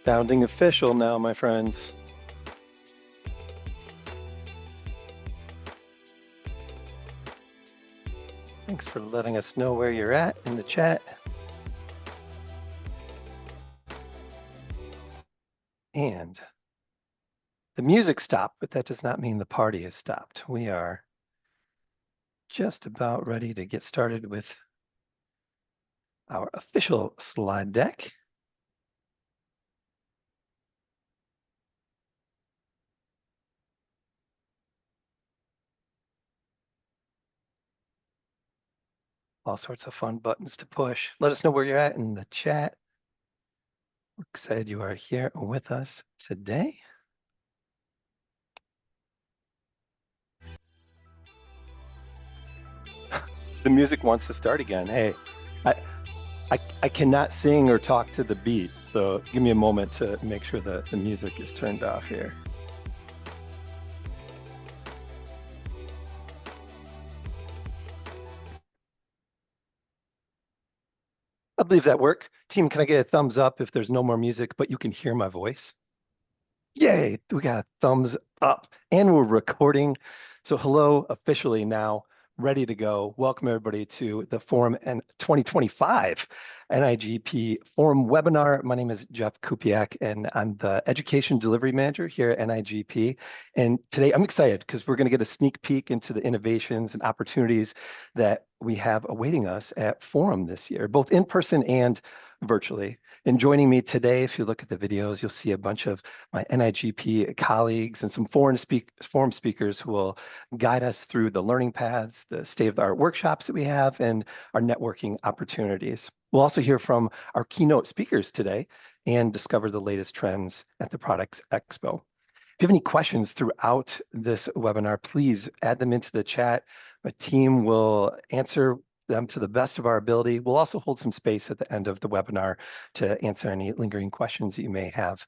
Sounding official now, my friends. Thanks for letting us know where you're at in the chat. And the music stopped, but that does not mean the party has stopped. We are just about ready to get started with our official slide deck. All sorts of fun buttons to push. Let us know where you're at in the chat. We're excited you are here with us today. The music wants to start again. Hey, I cannot sing or talk to the beat, so give me a moment to make sure that the music is turned off here. I believe that worked. Team, can I get a thumbs up if there's no more music, but you can hear my voice? Yay, we got a thumbs up and we're recording. So hello, officially now, ready to go. Welcome everybody to the Forum and 2025 NIGP Forum webinar. My name is Jeff Kupiak and I'm the Education Delivery Manager here at NIGP. And today I'm excited because we're going to get a sneak peek into the innovations and opportunities that we have awaiting us at Forum this year, both in person and virtually. And joining me today, if you look at the videos, you'll see a bunch of my NIGP colleagues and some forum speakers who will guide us through the learning paths, the state-of-the-art workshops that we have, and our networking opportunities. We'll also hear from our keynote speakers today and discover the latest trends at the Products Expo. If you have any questions throughout this webinar, please add them into the chat. My team will answer them to the best of our ability. We'll also hold some space at the end of the webinar to answer any lingering questions that you may have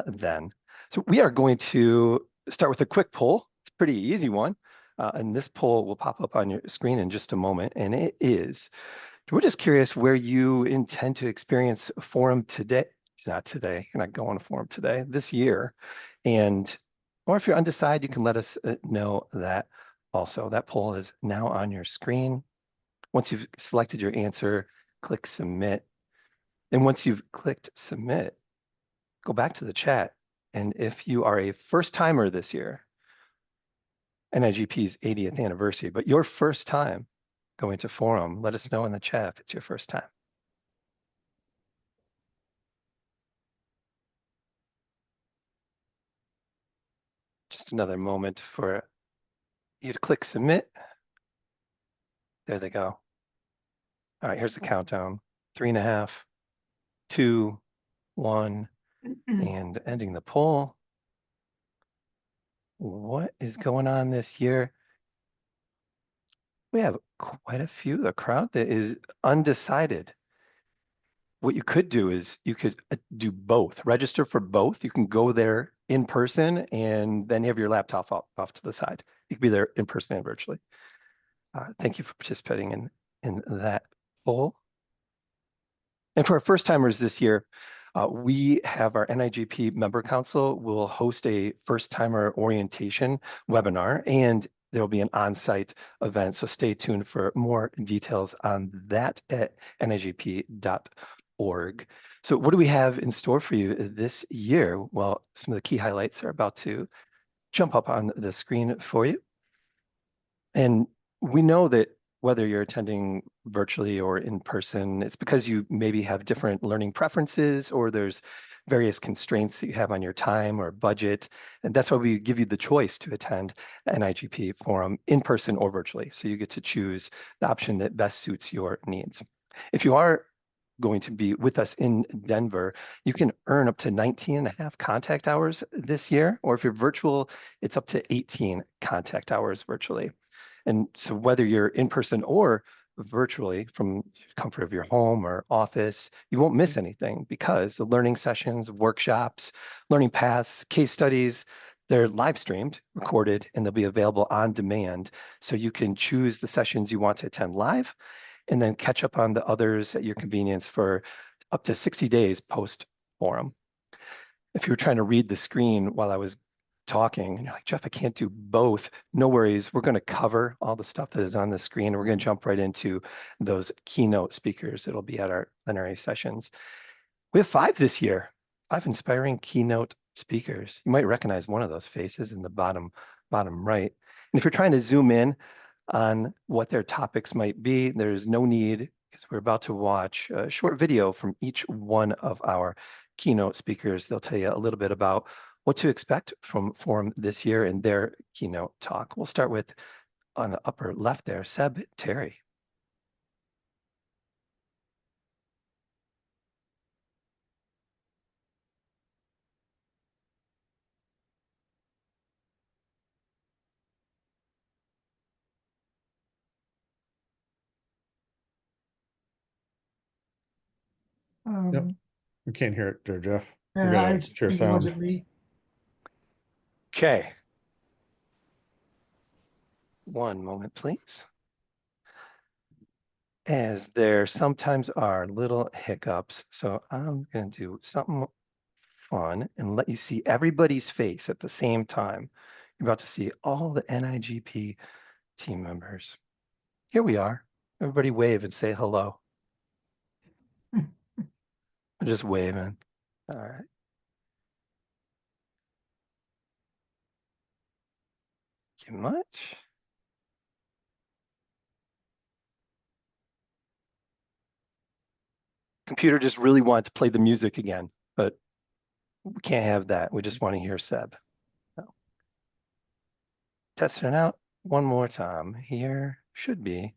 then. So we are going to start with a quick poll. It's a pretty easy one. And this poll will pop up on your screen in just a moment. And it is, we're just curious where you intend to experience a forum today. It's not today. You're not going to forum today, this year. And, or if you're undecided, you can let us know that also. That poll is now on your screen. Once you've selected your answer, click submit. And once you've clicked submit, go back to the chat. And if you are a first timer this year, NIGP's 80th anniversary, but your first time going to forum, let us know in the chat if it's your first time. Just another moment for you to click submit. There they go. All right, here's the countdown. 3.5, 2, 1, and ending the poll. What is going on this year? We have quite a few. The crowd that is undecided. What you could do is you could do both, register for both. You can go there in person and then you have your laptop off to the side. You can be there in person and virtually. Thank you for participating in that poll. And for our first timers this year, we have our NIGP member council will host a first timer orientation webinar and there will be an on-site event. So stay tuned for more details on that at nigp.org. So what do we have in store for you this year? Well, some of the key highlights are about to jump up on the screen for you. And we know that whether you're attending virtually or in person, it's because you maybe have different learning preferences or there's various constraints that you have on your time or budget. And that's why we give you the choice to attend an NIGP forum in person or virtually. So you get to choose the option that best suits your needs. If you are going to be with us in Denver, you can earn up to 19.5 contact hours this year, or if you're virtual, it's up to 18 contact hours virtually. And so whether you're in person or virtually from comfort of your home or office, you won't miss anything because the learning sessions, workshops, learning paths, case studies, they're live streamed, recorded, and they'll be available on demand. So you can choose the sessions you want to attend live and then catch up on the others at your convenience for up to 60 days post-forum. If you were trying to read the screen while I was talking and you're like, Jeff, I can't do both. No worries. We're going to cover all the stuff that is on the screen. And we're going to jump right into those keynote speakers that'll be at our plenary sessions. We have 5 this year, 5 inspiring keynote speakers. You might recognize one of those faces in the bottom right. And if you're trying to zoom in on what their topics might be, there's no need because we're about to watch a short video from each one of our keynote speakers. They'll tell you a little bit about what to expect from Forum this year in their keynote talk. We'll start with, on the upper left there, Seb Terry. Yep. We can't hear it there, Jeff. We Yeah, gotta I share think it wasn't sound. me. Okay. One moment, please. As there sometimes are little hiccups, so I'm going to do something fun and let you see everybody's face at the same time. You're about to see all the NIGP team members. Here we are. Everybody wave and say hello. I'm just waving. All right. Thank you much. Computer just really wanted to play the music again, but we can't have that. We just want to hear Seb. So, testing it out one more time. Here should be.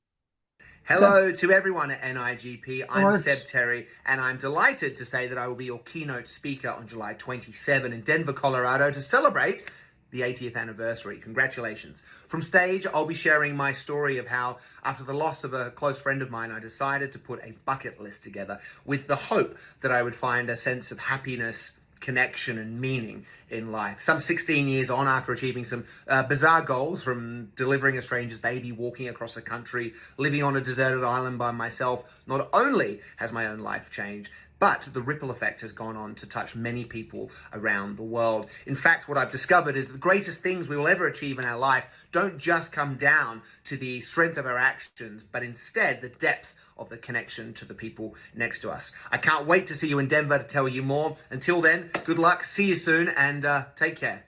Hello to everyone at NIGP. I'm Alex. Seb Terry, and I'm delighted to say that I will be your keynote speaker on July 27 in Denver, Colorado to celebrate the 80th anniversary. Congratulations. From stage, I'll be sharing my story of how, after the loss of a close friend of mine, I decided to put a bucket list together with the hope that I would find a sense of happiness, connection and meaning in life. Some 16 years on, after achieving some bizarre goals, from delivering a stranger's baby, walking across the country, living on a deserted island by myself, not only has my own life changed, but the ripple effect has gone on to touch many people around the world. In fact, what I've discovered is the greatest things we will ever achieve in our life don't just come down to the strength of our actions, but instead the depth of the connection to the people next to us. I can't wait to see you in Denver to tell you more. Until then, good luck, see you soon, and take care.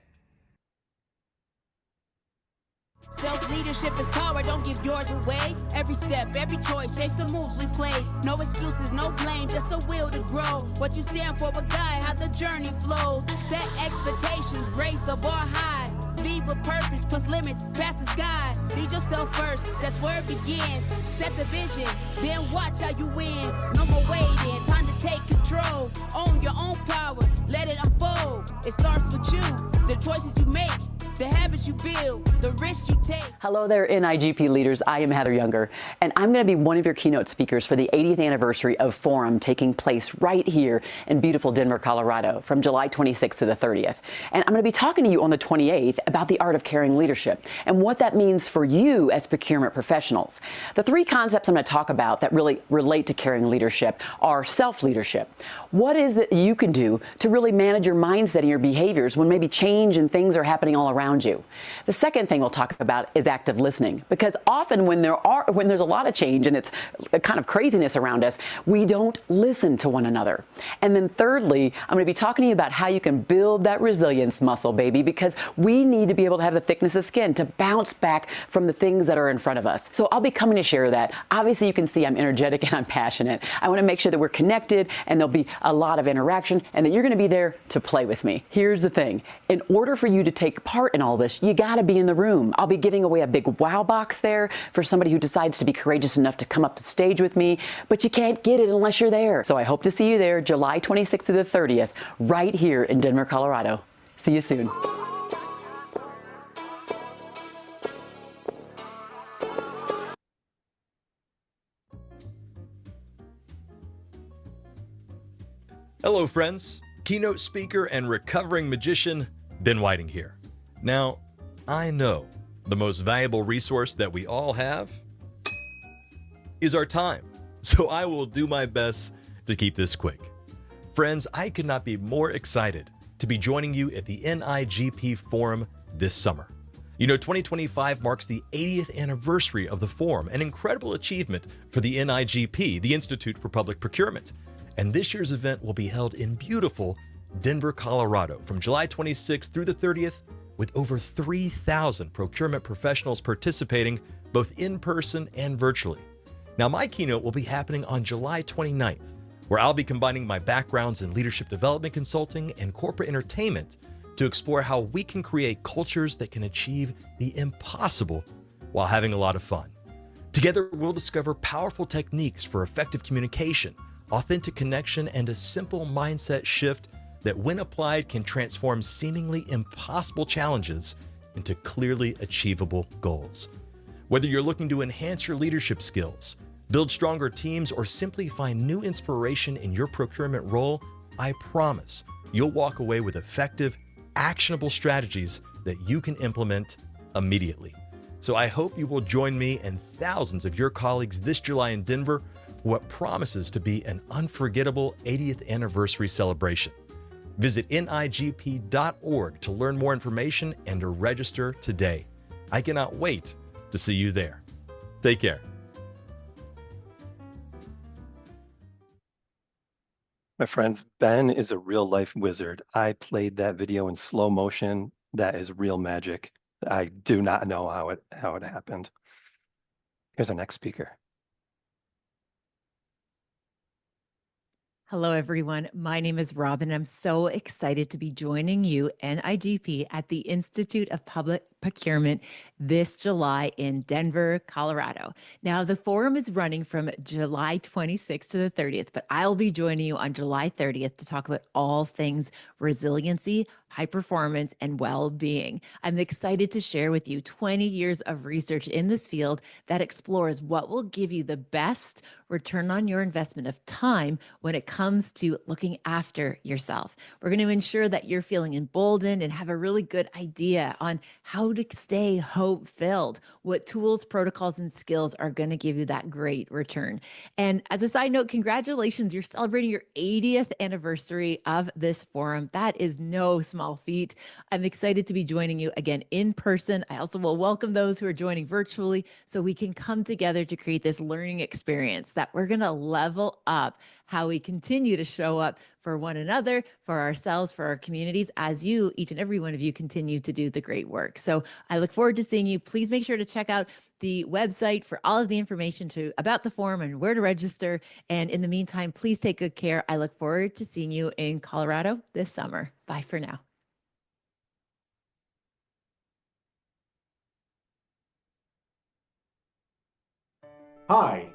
Self-leadership is power, don't give yours away. Every step, every choice shapes the moves we play. No excuses, no blame, just a will to grow. What you stand for, but guide how the journey flows. Set expectations, raise the bar high. Lead with purpose, push limits past the sky. Lead yourself first, that's where it begins. Set the vision, then watch how you win. No more waiting, time to take control. Own your own power, let it unfold. It starts with you, the choices you make, the habits you build, the risks you take. Hello there, NIGP leaders. I am Heather Younger, and I'm going to be one of your keynote speakers for the 80th anniversary of Forum taking place right here in beautiful Denver, Colorado, from July 26th to the 30th. And I'm going to be talking to you on the 28th about the art of caring leadership and what that means for you as procurement professionals. The 3 concepts I'm going to talk about that really relate to caring leadership are self-leadership. What is it you can do to really manage your mindset and your behaviors when maybe change and things are happening all around you? The second thing we'll talk about is active listening, because often when there's a lot of change and it's a kind of craziness around us, we don't listen to one another. And then thirdly, I'm going to be talking to you about how you can build that resilience muscle, baby, because we need to be able to have the thickness of skin to bounce back from the things that are in front of us. So I'll be coming to share that. Obviously, you can see I'm energetic and I'm passionate. I want to make sure that we're connected and there'll be a lot of interaction and that you're going to be there to play with me. Here's the thing. In order for you to take part in all this, you got to be in the room. I'll be giving away a big wow box there for somebody who decides to be courageous enough to come up to the stage with me, but you can't get it unless you're there. So I hope to see you there July 26th to the 30th, right here in Denver, Colorado. See you soon. Hello, friends. Keynote speaker and recovering magician, Ben Whiting here. Now, I know the most valuable resource that we all have is our time, so I will do my best to keep this quick. Friends, I could not be more excited to be joining you at the NIGP Forum this summer. You know, 2025 marks the 80th anniversary of the forum, an incredible achievement for the NIGP, the Institute for Public Procurement. And this year's event will be held in beautiful Denver, Colorado, from July 26th through the 30th, with over 3,000 procurement professionals participating both in person and virtually. Now, my keynote will be happening on July 29th, where I'll be combining my backgrounds in leadership development consulting and corporate entertainment to explore how we can create cultures that can achieve the impossible while having a lot of fun. Together, we'll discover powerful techniques for effective communication, authentic connection, and a simple mindset shift that, when applied, can transform seemingly impossible challenges into clearly achievable goals. Whether you're looking to enhance your leadership skills, build stronger teams, or simply find new inspiration in your procurement role, I promise you'll walk away with effective, actionable strategies that you can implement immediately. So I hope you will join me and thousands of your colleagues this July in Denver for what promises to be an unforgettable 80th anniversary celebration. Visit nigp.org to learn more information and to register today. I cannot wait to see you there. Take care. My friends, Ben is a real life wizard. I played that video in slow motion. That is real magic. I do not know how it happened. Here's our next speaker. Hello, everyone. My name is Robin. I'm so excited to be joining you, NIGP, at the Institute of Public Procurement this July in Denver, Colorado. Now, the forum is running from July 26th to the 30th, but I'll be joining you on July 30th to talk about all things resiliency, high performance, and well-being. I'm excited to share with you 20 years of research in this field that explores what will give you the best return on your investment of time when it comes to looking after yourself. We're going to ensure that you're feeling emboldened and have a really good idea on how to stay hope-filled, what tools, protocols, and skills are going to give you that great return. And as a side note, congratulations, you're celebrating your 80th anniversary of this forum. That is no small feat. I'm excited to be joining you again in person. I also will welcome those who are joining virtually so we can come together to create this learning experience that we're going to level up how we continue to show up for one another, for ourselves, for our communities, as you, each and every one of you, continue to do the great work. So I look forward to seeing you. Please make sure to check out the website for all of the information about the forum and where to register. And in the meantime, please take good care. I look forward to seeing you in Colorado this summer. Bye for now. Hi,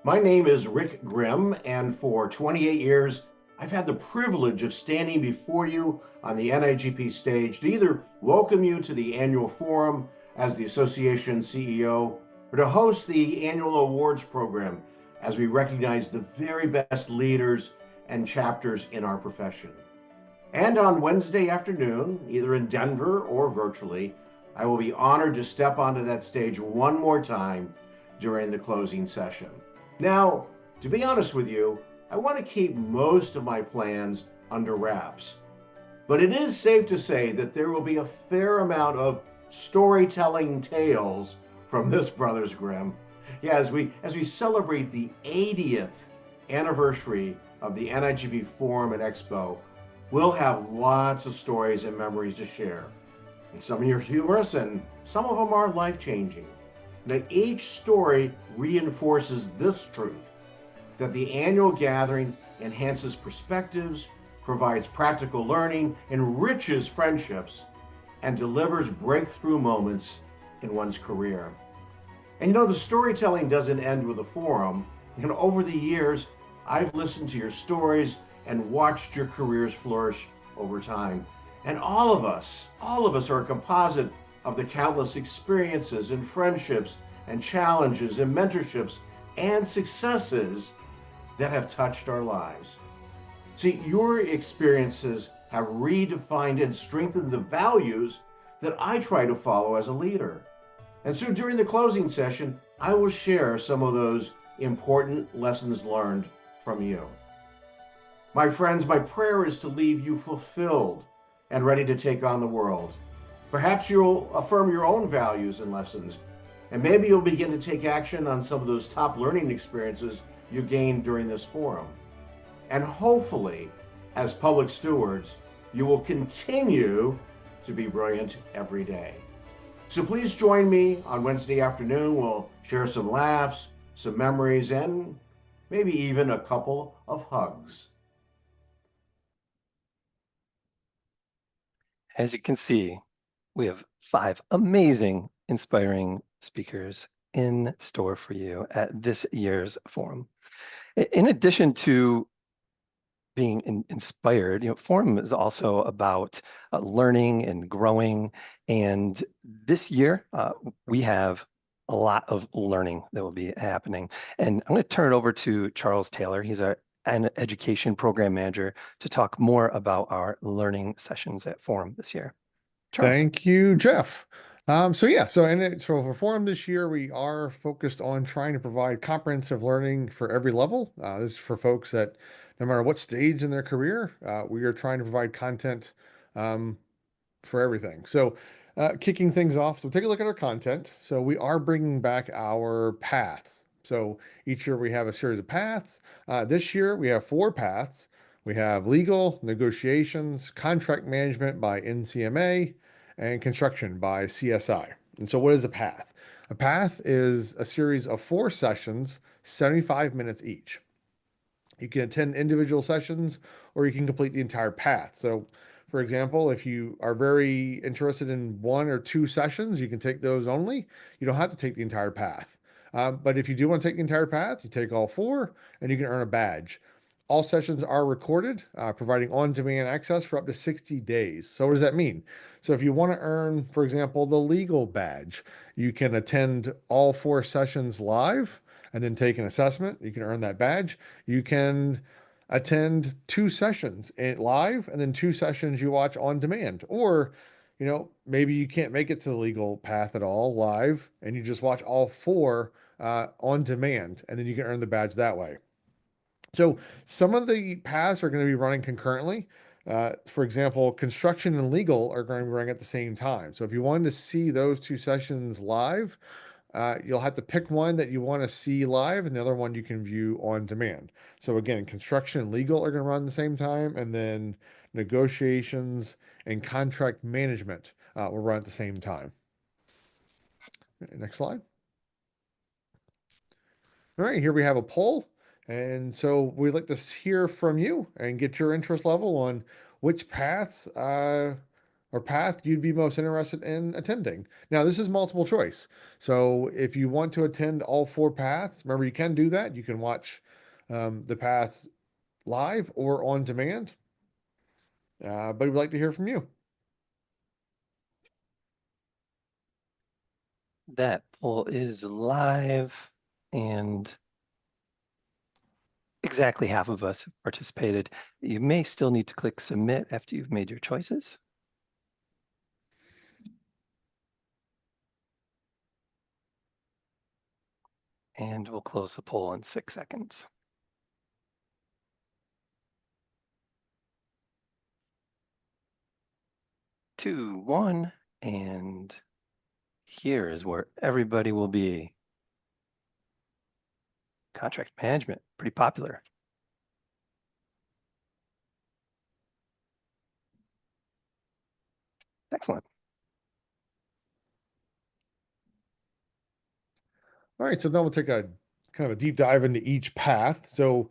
my name is Rick Grimm, and for 28 years, I've had the privilege of standing before you on the NIGP stage to either welcome you to the annual forum as the association CEO, or to host the annual awards program as we recognize the very best leaders and chapters in our profession. And on Wednesday afternoon, either in Denver or virtually, I will be honored to step onto that stage one more time during the closing session. Now, to be honest with you, I want to keep most of my plans under wraps. But it is safe to say that there will be a fair amount of storytelling tales from this Brothers Grimm. Yeah, as we celebrate the 80th anniversary of the NIGP Forum and Expo, we'll have lots of stories and memories to share. And some of them are humorous and some of them are life-changing. Now, each story reinforces this truth, that the annual gathering enhances perspectives, provides practical learning, enriches friendships, and delivers breakthrough moments in one's career. And you know, the storytelling doesn't end with a forum. You know, over the years, I've listened to your stories and watched your careers flourish over time. And all of us are a composite of the countless experiences and friendships and challenges and mentorships and successes that have touched our lives. See, your experiences have redefined and strengthened the values that I try to follow as a leader. And so during the closing session, I will share some of those important lessons learned from you. My friends, my prayer is to leave you fulfilled, and ready to take on the world. Perhaps you'll affirm your own values and lessons, and maybe you'll begin to take action on some of those top learning experiences you gained during this forum. And hopefully, as public stewards, you will continue to be brilliant every day. So please join me on Wednesday afternoon. We'll share some laughs, some memories, and maybe even a couple of hugs. As you can see, we have 5 amazing, inspiring speakers in store for you at this year's forum. In addition to being inspired, forum is also about learning and growing. And this year, we have a lot of learning that will be happening. And I'm going to turn it over to Charles Taylor. He's an education program manager to talk more about our learning sessions at forum this year. Charles. Thank you, Jeff. So for forum this year, we are focused on trying to provide comprehensive learning for every level. This is for folks that no matter what stage in their career, we are trying to provide content for everything. So kicking things off, so take a look at our content. So we are bringing back our paths. So each year we have a series of paths. This year we have 4 paths. We have legal, negotiations, contract management by NCMA, and construction by CSI. And so what is a path? A path is a series of 4 sessions, 75 minutes each. You can attend individual sessions or you can complete the entire path. So for example, if you are very interested in 1 or 2 sessions, you can take those only. You don't have to take the entire path. But if you do want to take the entire path, you take all 4 and you can earn a badge. All sessions are recorded, providing on-demand access for up to 60 days. So what does that mean? So if you want to earn, for example, the legal badge, you can attend all 4 sessions live and then take an assessment. You can earn that badge. You can attend 2 sessions live and then 2 sessions you watch on demand. Or, maybe you can't make it to the legal path at all live and you just watch all 4 on demand, and then you can earn the badge that way. So some of the paths are going to be running concurrently. For example, construction and legal are going to be running at the same time. So if you wanted to see those 2 sessions live, you'll have to pick one that you want to see live and the other one you can view on demand. So again, construction and legal are going to run at the same time, and then negotiations and contract management will run at the same time. Next slide. All right, here we have a poll. And so we'd like to hear from you and get your interest level on which paths or path you'd be most interested in attending. Now, this is multiple choice. So if you want to attend all 4 paths, remember you can do that. You can watch the paths live or on demand. But we'd like to hear from you. That poll is live, and exactly half of us have participated. You may still need to click submit after you've made your choices. And we'll close the poll in 6 seconds. 2, 1, and here is where everybody will be. Contract management, pretty popular. Excellent. All right, so now we'll take a kind of a deep dive into each path. So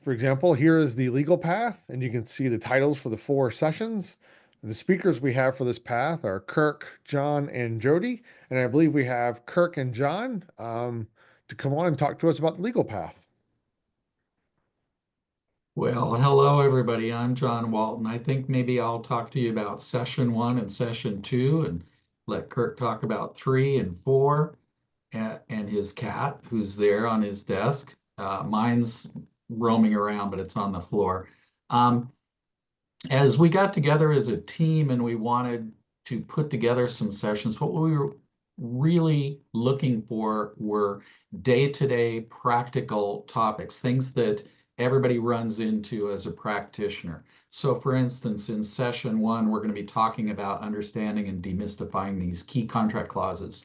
for example, here is the legal path, and you can see the titles for the 4 sessions. The speakers we have for this path are Kirk, John, and Jody. And I believe we have Kirk and John to come on and talk to us about the legal path. Well, hello, everybody. I'm John Walton. I think maybe I'll talk to you about session 1 and session 2 and let Kirk talk about 3 and 4 and his cat who's there on his desk. Mine's roaming around, but it's on the floor. As we got together as a team and we wanted to put together some sessions, what we were really looking for were day-to-day practical topics, things that everybody runs into as a practitioner. So for instance, in session 1, we're going to be talking about understanding and demystifying these key contract clauses.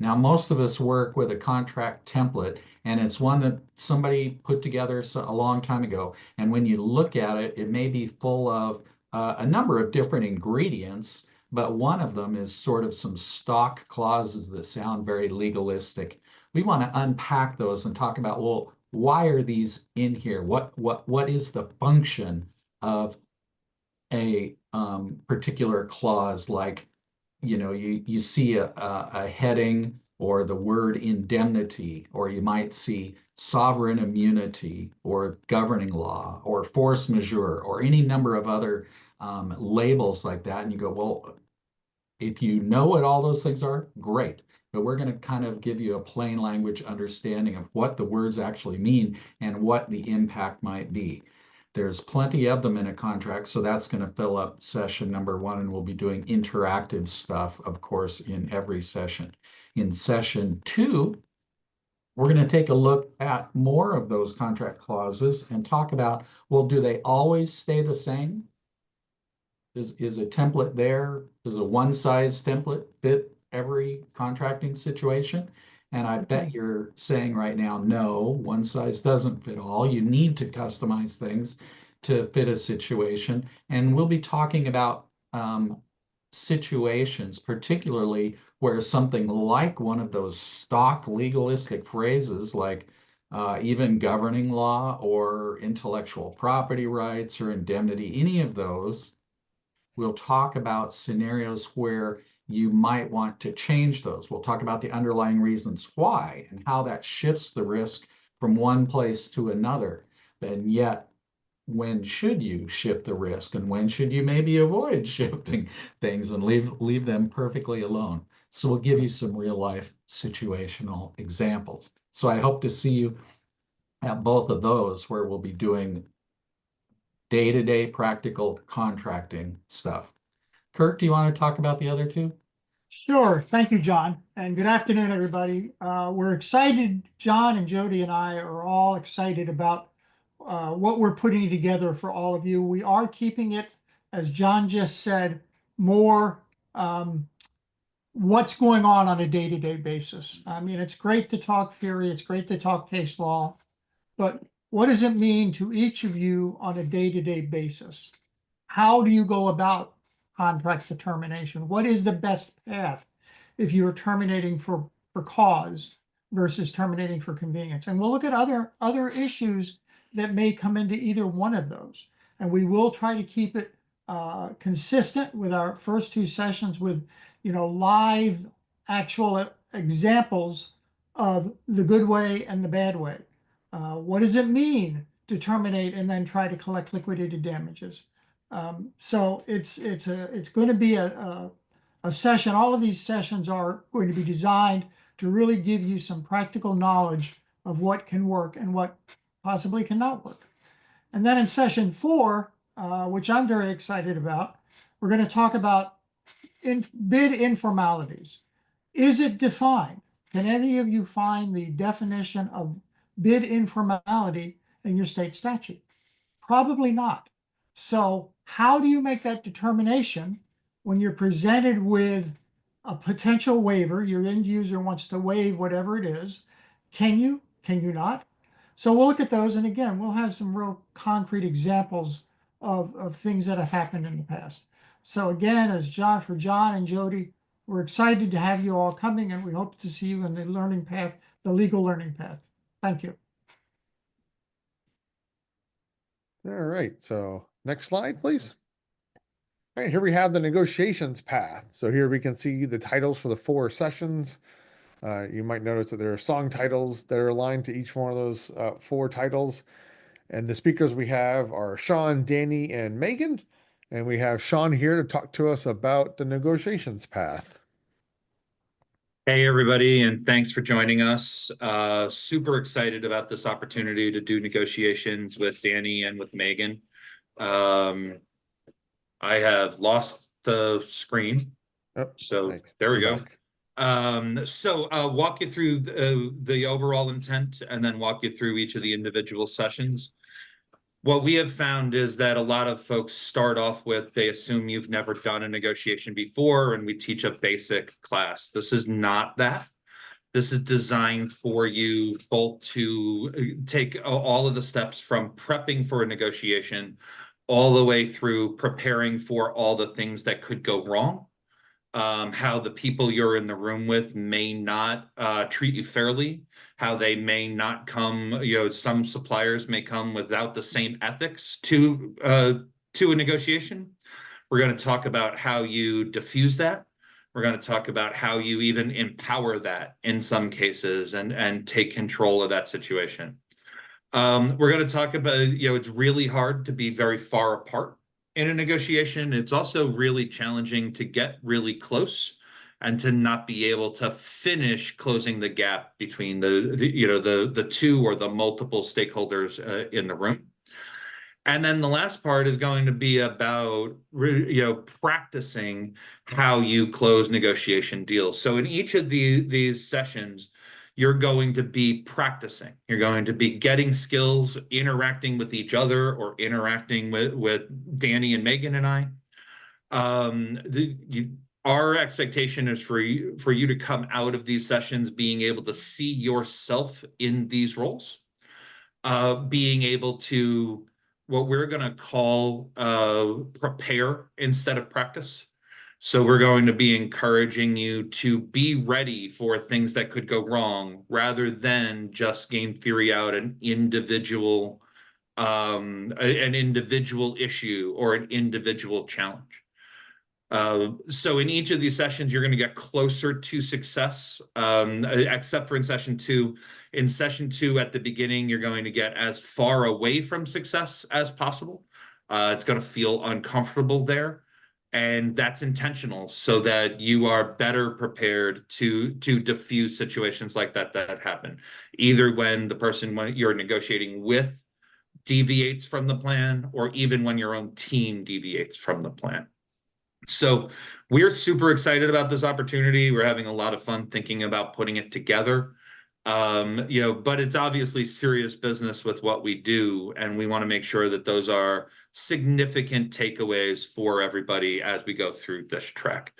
Now, most of us work with a contract template, and it's one that somebody put together a long time ago. And when you look at it, it may be full of a number of different ingredients, but one of them is sort of some stock clauses that sound very legalistic. We want to unpack those and talk about, well, why are these in here? What is the function of a particular clause? Like, you see a heading or the word indemnity, or you might see sovereign immunity or governing law or force majeure or any number of other labels like that. And you go, well, if you know what all those things are, great. But we're going to kind of give you a plain language understanding of what the words actually mean and what the impact might be. There's plenty of them in a contract, so that's going to fill up session number 1, and we'll be doing interactive stuff, of course, in every session. In session 2, we're going to take a look at more of those contract clauses and talk about, well, do they always stay the same? Is a template there? Does a one-size template fit every contracting situation? And I bet you're saying right now, no, one size doesn't fit all. You need to customize things to fit a situation. And we'll be talking about situations, particularly where something like one of those stock legalistic phrases, like even governing law or intellectual property rights or indemnity, any of those, we'll talk about scenarios where you might want to change those. We'll talk about the underlying reasons why and how that shifts the risk from one place to another. And yet, when should you shift the risk, and when should you maybe avoid shifting things and leave them perfectly alone? So we'll give you some real life situational examples. So I hope to see you at both of those, where we'll be doing day-to-day practical contracting stuff. Kurt, do you want to talk about the other two? Sure. Thank you, John. And good afternoon, everybody. We're excited. John and Jody and I are all excited about what we're putting together for all of you. We are keeping it, as John just said, more what's going on a day-to-day basis. I mean, it's great to talk theory. It's great to talk case law. But what does it mean to each of you on a day-to-day basis? How do you go about contract determination? What is the best path if you're terminating for cause versus terminating for convenience? And we'll look at other issues that may come into either one of those. And we will try to keep it consistent with our first 2 sessions with, live actual examples of the good way and the bad way. What does it mean to terminate and then try to collect liquidated damages? So it's going to be a session. All of these sessions are going to be designed to really give you some practical knowledge of what can work and what possibly cannot work. And then in session 4, which I'm very excited about, we're going to talk about bid informalities. Is it defined? Can any of you find the definition of bid informality in your state statute? Probably not. So how do you make that determination when you're presented with a potential waiver? Your end user wants to waive whatever it is. Can you not? So we'll look at those. And again, we'll have some real concrete examples of things that have happened in the past. So again, for John and Jody, we're excited to have you all coming, and we hope to see you in the learning path, the legal learning path. Thank you. All right, so next slide, please. All right, here we have the negotiations path. So here we can see the titles for the 4 sessions. You might notice that there are song titles that are aligned to each one of those 4 titles. And the speakers we have are Sean, Danny, and Megan. And we have Sean here to talk to us about the negotiations path. Hey, everybody, and thanks for joining us. Super excited about this opportunity to do negotiations with Danny and with Megan. I have lost the screen. Oh, so thanks. there we go. Back. So I'll walk you through the overall intent and then walk you through each of the individual sessions. what we have found is that a lot of folks start off with, they assume you've never done a negotiation before, and we teach a basic class. This is not that. This is designed for you both to take all of the steps from prepping for a negotiation all the way through preparing for all the things that could go wrong. How the people you're in the room with may not treat you fairly, how they may not come, some suppliers may come without the same ethics to a negotiation. We're going to talk about how you diffuse that. We're going to talk about how you even empower that in some cases and take control of that situation. We're going to talk about, it's really hard to be very far apart in a negotiation. It's also really challenging to get really close and to not be able to finish closing the gap between the two or the multiple stakeholders in the room. And then the last part is going to be about, practicing how you close negotiation deals. So in each of these sessions, you're going to be practicing. You're going to be getting skills, interacting with each other or interacting with Danny and Megan and I. Our expectation is for you to come out of these sessions being able to see yourself in these roles, being able to what we're going to call prepare instead of practice. So we're going to be encouraging you to be ready for things that could go wrong rather than just game theory out an individual issue or an individual challenge. So in each of these sessions, you're going to get closer to success, except for in session two. In session two, at the beginning, you're going to get as far away from success as possible. It's going to feel uncomfortable there. And that's intentional so that you are better prepared to diffuse situations like that happen. Either when the person you're negotiating with deviates from the plan, or even when your own team deviates from the plan. So we're super excited about this opportunity. We're having a lot of fun thinking about putting it together. But it's obviously serious business with what we do, and we want to make sure that those are significant takeaways for everybody as we go through this track.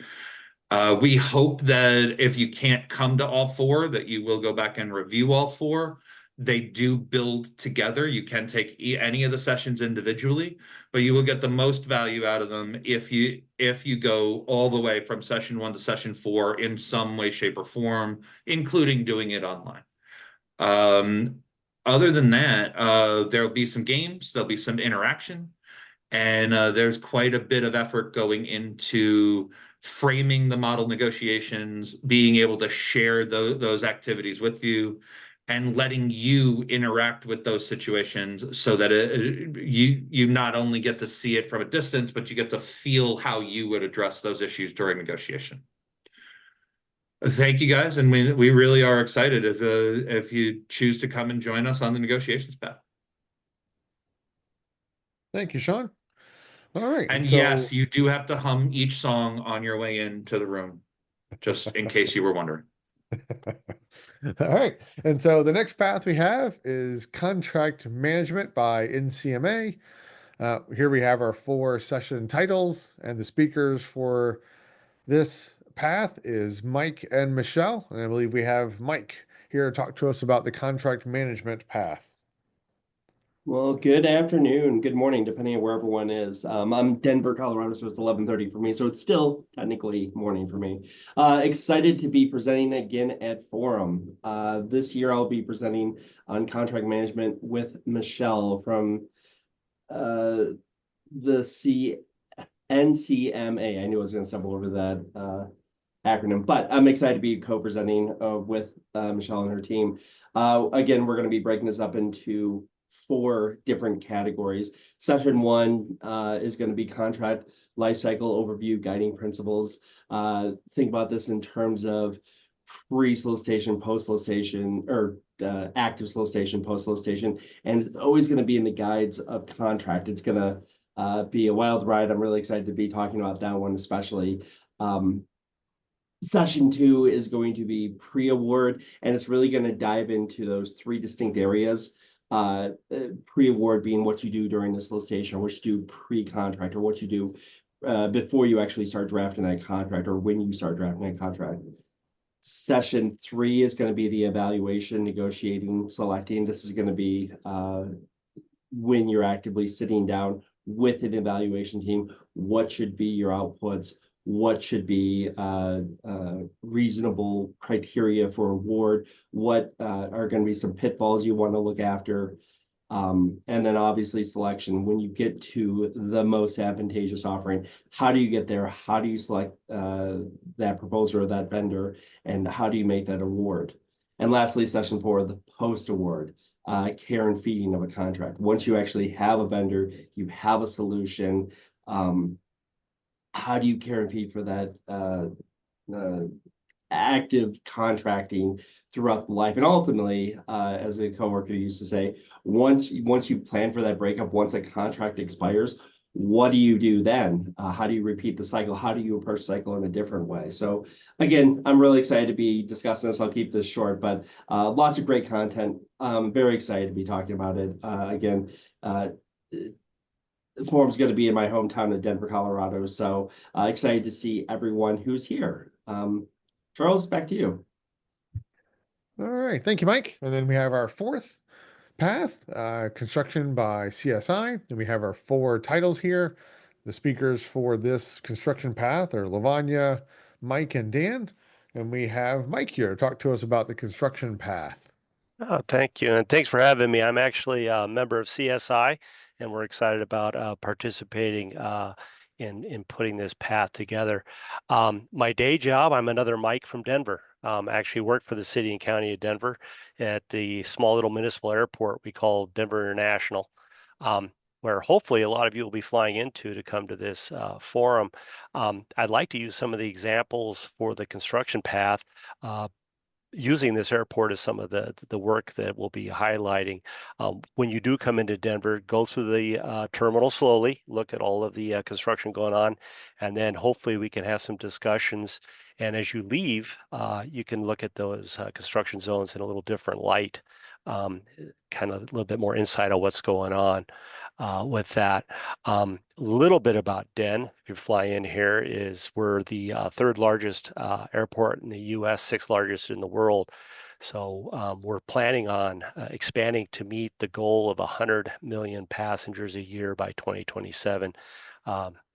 We hope that if you can't come to all four, that you will go back and review all four. They do build together. You can take any of the sessions individually, but you will get the most value out of them if you go all the way from session 1 to session 4 in some way, shape, or form, including doing it online. Other than that, there'll be some games, there'll be some interaction, and there's quite a bit of effort going into framing the model negotiations, being able to share those activities with you, and letting you interact with those situations so that you not only get to see it from a distance, but you get to feel how you would address those issues during negotiation. Thank you, guys, and we really are excited if you choose to come and join us on the negotiations path. Thank you, Sean. All right. And so, yes, you do have to hum each song on your way into the room, just in case you were wondering. All right. And so the next path we have is contract management by NCMA. Here we have our 4 session titles, and the speakers for this path is Mike and Michelle. And I believe we have Mike here to talk to us about the contract management path. Well, good afternoon, good morning, depending on where everyone is. I'm Denver, Colorado, so it's 11:30 for me, so it's still technically morning for me. Excited to be presenting again at Forum. This year I'll be presenting on contract management with Michelle from the NCMA. I knew I was going to stumble over that acronym, but I'm excited to be co-presenting with Michelle and her team. Again, we're going to be breaking this up into 4 different categories. Session 1 is going to be contract lifecycle overview, guiding principles. Think about this in terms of pre-solicitation, post-solicitation, or active solicitation, post-solicitation, and it's always going to be in the guides of contract. It's going to be a wild ride. I'm really excited to be talking about that one especially. Session 2 is going to be pre-award, and it's really going to dive into those 3 distinct areas pre-award being what you do during the solicitation, or what you do pre-contract, or what you do before you actually start drafting that contract, or when you start drafting that contract. Session 3 is going to be the evaluation, negotiating, selecting. This is going to be when you're actively sitting down with an evaluation team, what should be your outputs, what should be reasonable criteria for award, what are going to be some pitfalls you want to look after. And then obviously selection. When you get to the most advantageous offering, how do you get there? How do you select that proposer or that vendor? And how do you make that award? And lastly, session 4, the post-award. Care and feeding of a contract. Once you actually have a vendor, you have a solution. How do you care and feed for that active contracting throughout life? And ultimately, as a coworker used to say, once you plan for that breakup, once a contract expires, what do you do then? How do you repeat the cycle? How do you approach cycle in a different way? So again, I'm really excited to be discussing this. I'll keep this short, but lots of great content. I'm very excited to be talking about it. Again, the forum's going to be in my hometown of Denver, Colorado. So excited to see everyone who's here. Charles, back to you. All right. Thank you, Mike. And then we have our fourth path, construction by CSI. And we have our 4 titles here. The speakers for this construction path are Lavanya, Mike, and Dan. And we have Mike here to talk to us about the construction path. Oh, thank you. And thanks for having me. I'm actually a member of CSI, and we're excited about participating in putting this path together. My day job, I'm another Mike from Denver. Actually work for the city and county of Denver at the small little municipal airport we call Denver International, where hopefully a lot of you will be flying into to come to this forum. I'd like to use some of the examples for the construction path using this airport as some of the work that we'll be highlighting. When you do come into Denver, go through the terminal slowly, look at all of the construction going on, and then hopefully we can have some discussions. And as you leave, you can look at those construction zones in a little different light, kind of a little bit more insight on what's going on with that. A little bit about Den, if you fly in here, is we're the 3rd largest airport in the U.S., 6th largest in the world. So we're planning on expanding to meet the goal of 100 million passengers a year by 2027.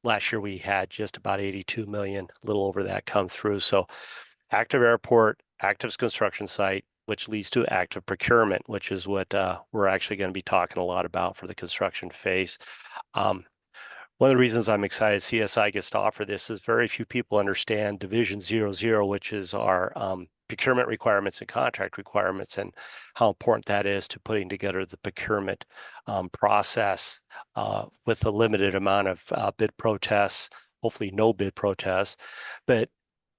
Last year we had just about 82 million, a little over that come through. So active airport, active construction site, which leads to active procurement, which is what we're actually going to be talking a lot about for the construction phase. One of the reasons I'm excited CSI gets to offer this is very few people understand Division 00, which is our procurement requirements and contract requirements, and how important that is to putting together the procurement process with a limited amount of bid protests, hopefully no bid protests. But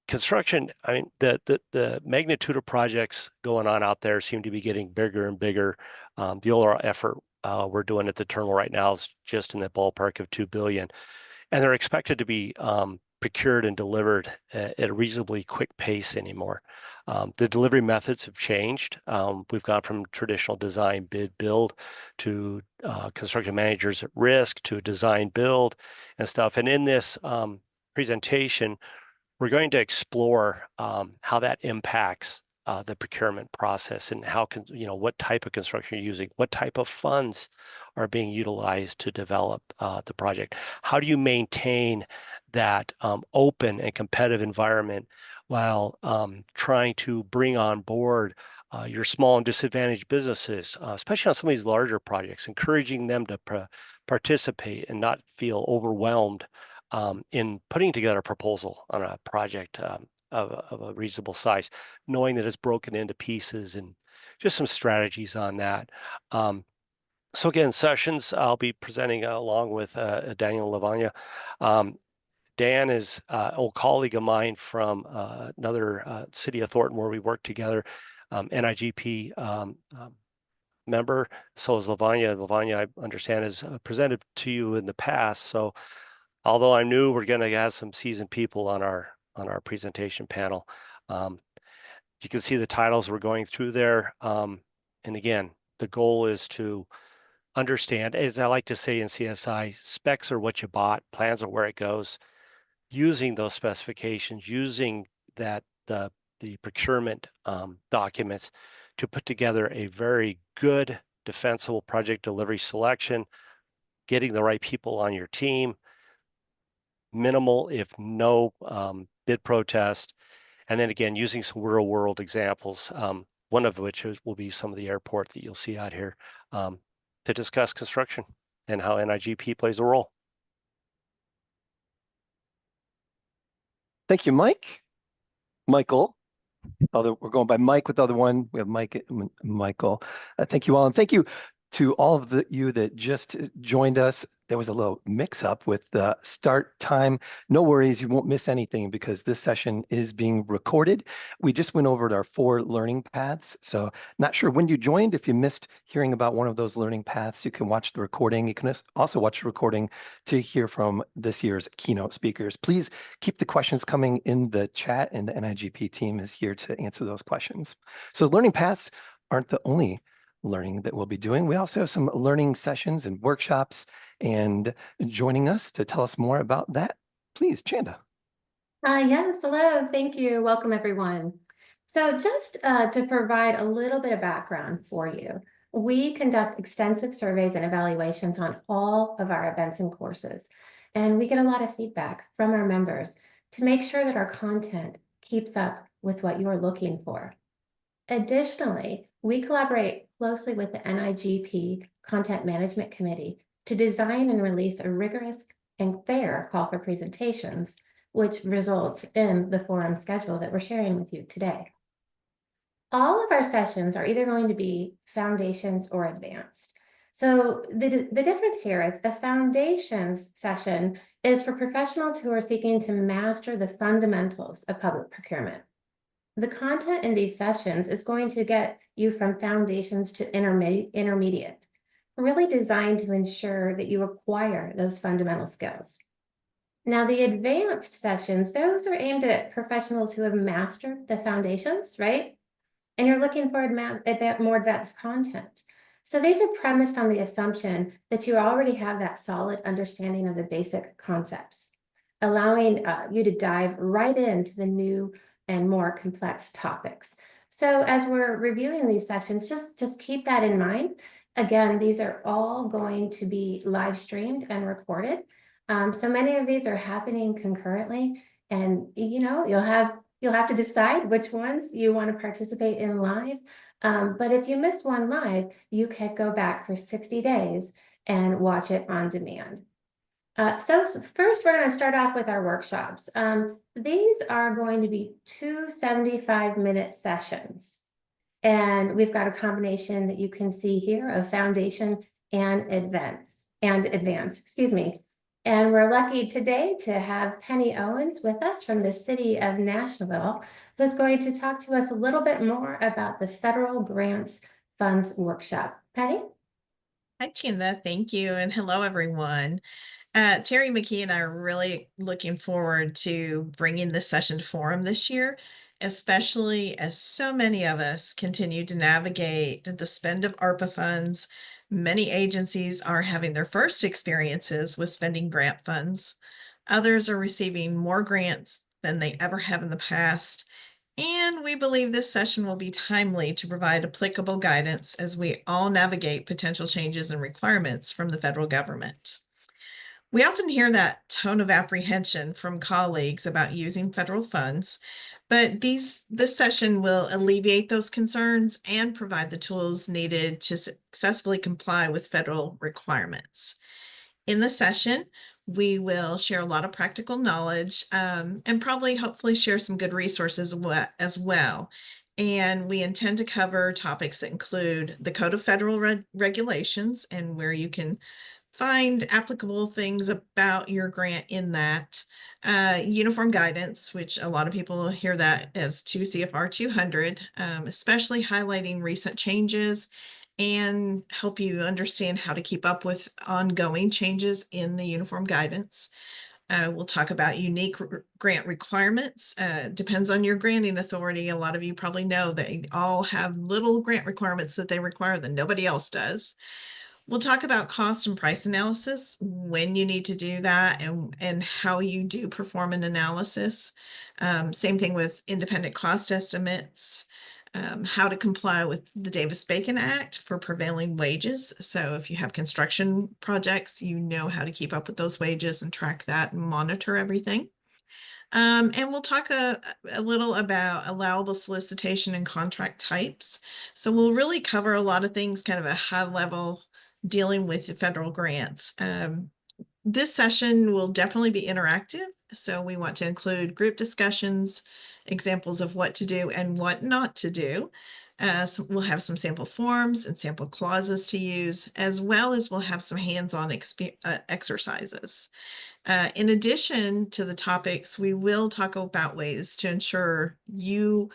construction, I mean, the magnitude of projects going on out there seem to be getting bigger and bigger. The overall effort we're doing at the terminal right now is just in the ballpark of $2 billion. And they're expected to be procured and delivered at a reasonably quick pace anymore. The delivery methods have changed. We've gone from traditional design, bid, build to construction managers at risk to design, build and stuff. And in this presentation, we're going to explore how that impacts the procurement process and how what type of construction you're using, what type of funds are being utilized to develop the project. How do you maintain that open and competitive environment while trying to bring on board your small and disadvantaged businesses, especially on some of these larger projects, encouraging them to participate and not feel overwhelmed in putting together a proposal on a project of a reasonable size, knowing that it's broken into pieces, and just some strategies on that. So again, sessions I'll be presenting along with Daniel Lavanya. Dan is an old colleague of mine from another city of Thornton where we worked together, NIGP member. So is Lavanya. Lavanya, I understand, has presented to you in the past. So although I'm new, we're going to have some seasoned people on our presentation panel. You can see the titles we're going through there. And again, The goal is to understand, as I like to say in CSI, specs are what you bought, plans are where it goes. Using those specifications, using the procurement documents to put together a very good defensible project delivery selection, getting the right people on your team, minimal if no bid protest, and then again using some real world examples, one of which will be some of the airport that you'll see out here, to discuss construction and how NIGP plays a role. Thank you, Mike. Michael. We're going by Mike with the other one. We have Mike, Michael. Thank you all, and thank you to all of you that just joined us. There was a little mix-up with the start time. No worries, you won't miss anything because this session is being recorded. We just went over our 4 learning paths. So not sure when you joined. If you missed hearing about one of those learning paths, you can watch the recording. You can also watch the recording to hear from this year's keynote speakers. Please keep the questions coming in the chat, and the NIGP team is here to answer those questions. So learning paths aren't the only learning that we'll be doing. We also have some learning sessions and workshops, and joining us to tell us more about that, please, Chanda. Yes, hello, thank you. Welcome, everyone. So just to provide a little bit of background for you, we conduct extensive surveys and evaluations on all of our events and courses, and we get a lot of feedback from our members to make sure that our content keeps up with what you're looking for. Additionally, we collaborate closely with the NIGP Content Management Committee to design and release a rigorous and fair call for presentations, which results in the forum schedule that we're sharing with you today. All of our sessions are either going to be foundations or advanced. So the difference here is a foundations session is for professionals who are seeking to master the fundamentals of public procurement. The content in these sessions is going to get you from foundations to intermediate, really designed to ensure that you acquire those fundamental skills. Now, the advanced sessions, those are aimed at professionals who have mastered the foundations, right? And you're looking for more advanced content. So these are premised on the assumption that you already have that solid understanding of the basic concepts, allowing you to dive right into the new and more complex topics. So as we're reviewing these sessions, just keep that in mind. Again, these are all going to be live streamed and recorded. So many of these are happening concurrently, and you'll have to decide which ones you want to participate in live. But if you miss one live, you can go back for 60 days and watch it on demand. So first, we're going to start off with our workshops. These are going to be 2 75-minute sessions. And we've got a combination that you can see here of foundation and advanced, excuse me. And we're lucky today to have Penny Owens with us from the city of Nashville, who's going to talk to us a little bit more about the Federal Grants Funds Workshop. Penny? Hi, Chanda. Thank you. And hello, everyone. Terry McKee and I are really looking forward to bringing this session to Forum this year, especially as so many of us continue to navigate the spend of ARPA funds. Many agencies are having their first experiences with spending grant funds. Others are receiving more grants than they ever have in the past. And we believe this session will be timely to provide applicable guidance as we all navigate potential changes and requirements from the federal government. We often hear that tone of apprehension from colleagues about using federal funds, but this session will alleviate those concerns and provide the tools needed to successfully comply with federal requirements. In the session, we will share a lot of practical knowledge and hopefully share some good resources as well. And we intend to cover topics that include the Code of Federal Regulations and where you can find applicable things about your grant in that, uniform guidance, which a lot of people hear that as 2 CFR 200, especially highlighting recent changes and help you understand how to keep up with ongoing changes in the uniform guidance. We'll talk about unique grant requirements. Depends on your granting authority. A lot of you probably know they all have little grant requirements that they require that nobody else does. We'll talk about cost and price analysis, when you need to do that, and how you do perform an analysis. Same thing with independent cost estimates, how to comply with the Davis-Bacon Act for prevailing wages. So if you have construction projects, you know how to keep up with those wages and track that and monitor everything. And we'll talk a little about allowable solicitation and contract types. So we'll really cover a lot of things, kind of a high level, dealing with the federal grants. This session will definitely be interactive. So we want to include group discussions, examples of what to do and what not to do. So we'll have some sample forms and sample clauses to use, as well as we'll have some hands-on exercises. In addition to the topics, we will talk about ways to ensure you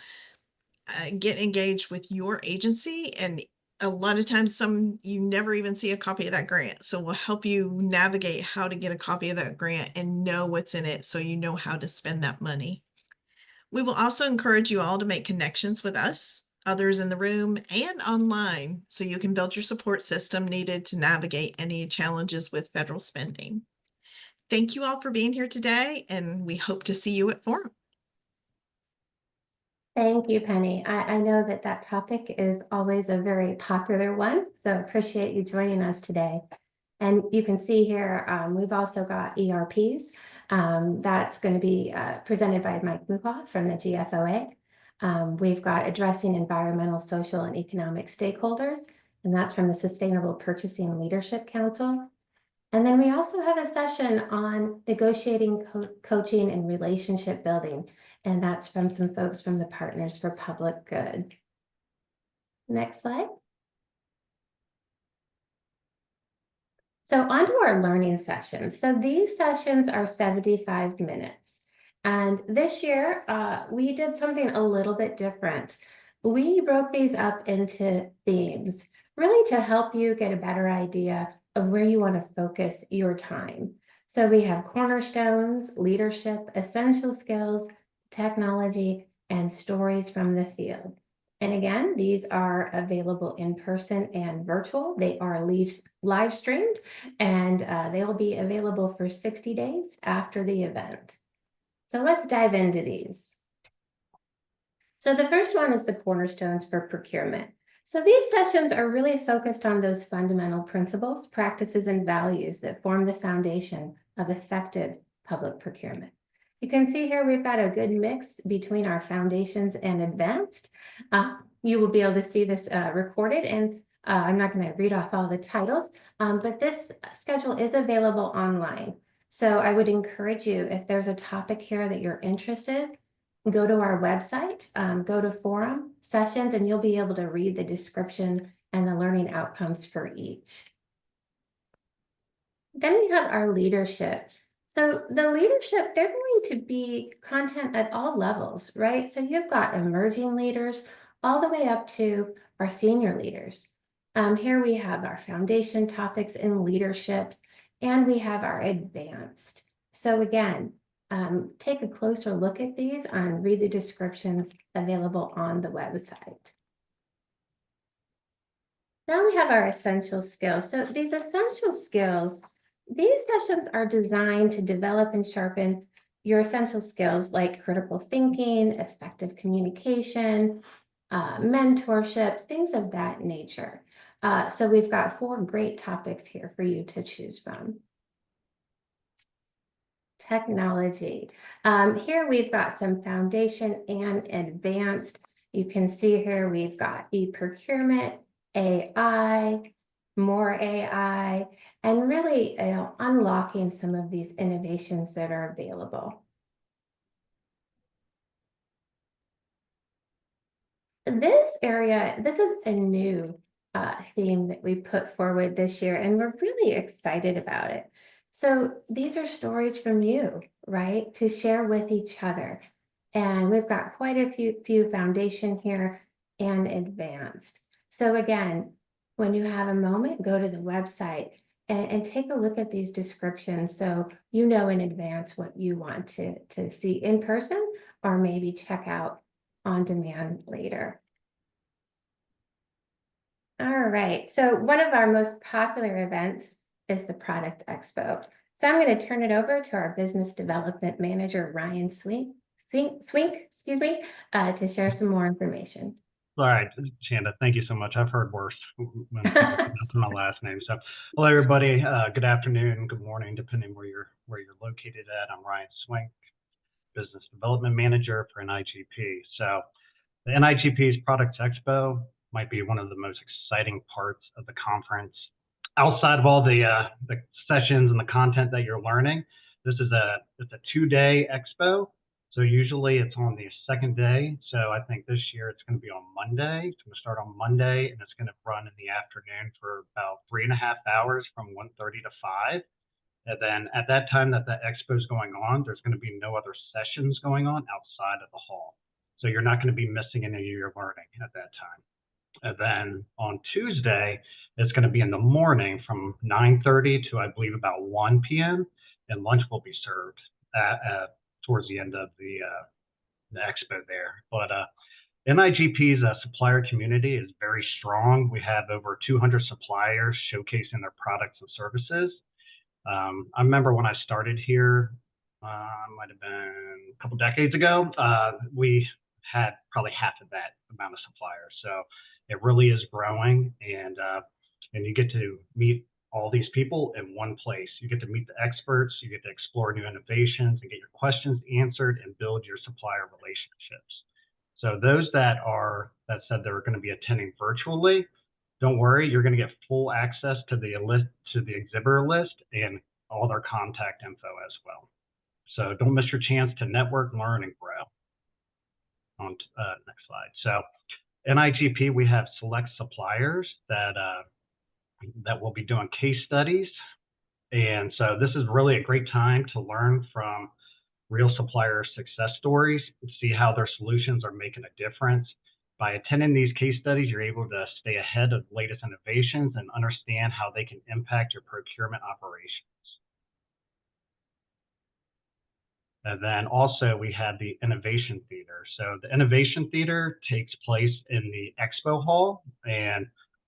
get engaged with your agency, and a lot of times you never even see a copy of that grant. So we'll help you navigate how to get a copy of that grant and know what's in it so you know how to spend that money. We will also encourage you all to make connections with us, others in the room, and online so you can build your support system needed to navigate any challenges with federal spending. Thank you all for being here today, and we hope to see you at Forum. Thank you, Penny. I know that topic is always a very popular one, so appreciate you joining us today. And you can see here, we've also got ERPs. That's going to be presented by Mike Mukaw from the GFOA. We've got addressing environmental, social, and economic stakeholders, and that's from the Sustainable Purchasing Leadership Council. And then we also have a session on negotiating, coaching, and relationship building. And that's from some folks from the Partners for Public Good. Next slide. So onto our learning sessions. So these sessions are 75 minutes. And this year, we did something a little bit different. We broke these up into themes, really to help you get a better idea of where you want to focus your time. So we have cornerstones, leadership, essential skills, technology, and stories from the field. And again, these are available in person and virtual. They are live streamed, and they will be available for 60 days after the event. So let's dive into these. So the first one is the cornerstones for procurement. So these sessions are really focused on those fundamental principles, practices, and values that form the foundation of effective public procurement. You can see here we've got a good mix between our foundations and advanced. You will be able to see this recorded, and I'm not going to read off all the titles, but this schedule is available online. So I would encourage you, if there's a topic here that you're interested, go to our website, go to Forum Sessions, and you'll be able to read the description and the learning outcomes for each. Then we have our leadership. So the leadership, they're going to be content at all levels, right? So you've got emerging leaders all the way up to our senior leaders. Here we have our foundation topics in leadership, and we have our advanced. So again, take a closer look at these and read the descriptions available on the website. Now we have our essential skills. So these essential skills, these sessions are designed to develop and sharpen your essential skills like critical thinking, effective communication, mentorship, things of that nature. So we've got 4 great topics here for you to choose from. Technology. Here we've got some foundation and advanced. You can see here we've got e-procurement, AI, more AI, and really unlocking some of these innovations that are available. This area, this is a new theme that we put forward this year, and we're really excited about it. So these are stories from you, right, to share with each other. And we've got quite a few foundation here and advanced. So again, when you have a moment, go to the website and take a look at these descriptions so you know in advance what you want to see in person or maybe check out on demand later. All right, so one of our most popular events is the Product Expo. So I'm going to turn it over to our Business Development Manager, Ryan Swink, to share some more information. All right, Shanda, thank you so much. I've heard worse when people pronounce my last name. So, hello everybody. Good afternoon, good morning, depending where you're located at. I'm Ryan Swink, Business Development Manager for NIGP. So, the NIGP's Products Expo might be one of the most exciting parts of the conference. Outside of all the sessions and the content that you're learning, it's a 2-day expo. So usually it's on the second day. So I think this year it's going to be on Monday. It's going to start on Monday and it's going to run in the afternoon for about 3.5 hours from 1:30 to 5. And then at that time that the expo is going on, there's going to be no other sessions going on outside of the hall. So you're not going to be missing any of your learning at that time. And then on Tuesday, it's going to be in the morning from 9:30 to I believe about 1 p.m. and lunch will be served towards the end of the expo there. But NIGP's supplier community is very strong. We have over 200 suppliers showcasing their products and services. I remember when I started here, might have been a couple decades ago, we had probably half of that amount of suppliers. So it really is growing, and you get to meet all these people in one place. You get to meet the experts, you get to explore new innovations and get your questions answered and build your supplier relationships. So those that said they're going to be attending virtually, don't worry, you're going to get full access to the exhibitor list and all their contact info as well. So don't miss your chance to network, learn, and grow. On next slide. So NIGP, we have select suppliers that will be doing case studies. And so this is really a great time to learn from real supplier success stories, see how their solutions are making a difference. By attending these case studies, you're able to stay ahead of the latest innovations and understand how they can impact your procurement operations. And then also we have the Innovation Theater. So the Innovation Theater takes place in the Expo Hall, and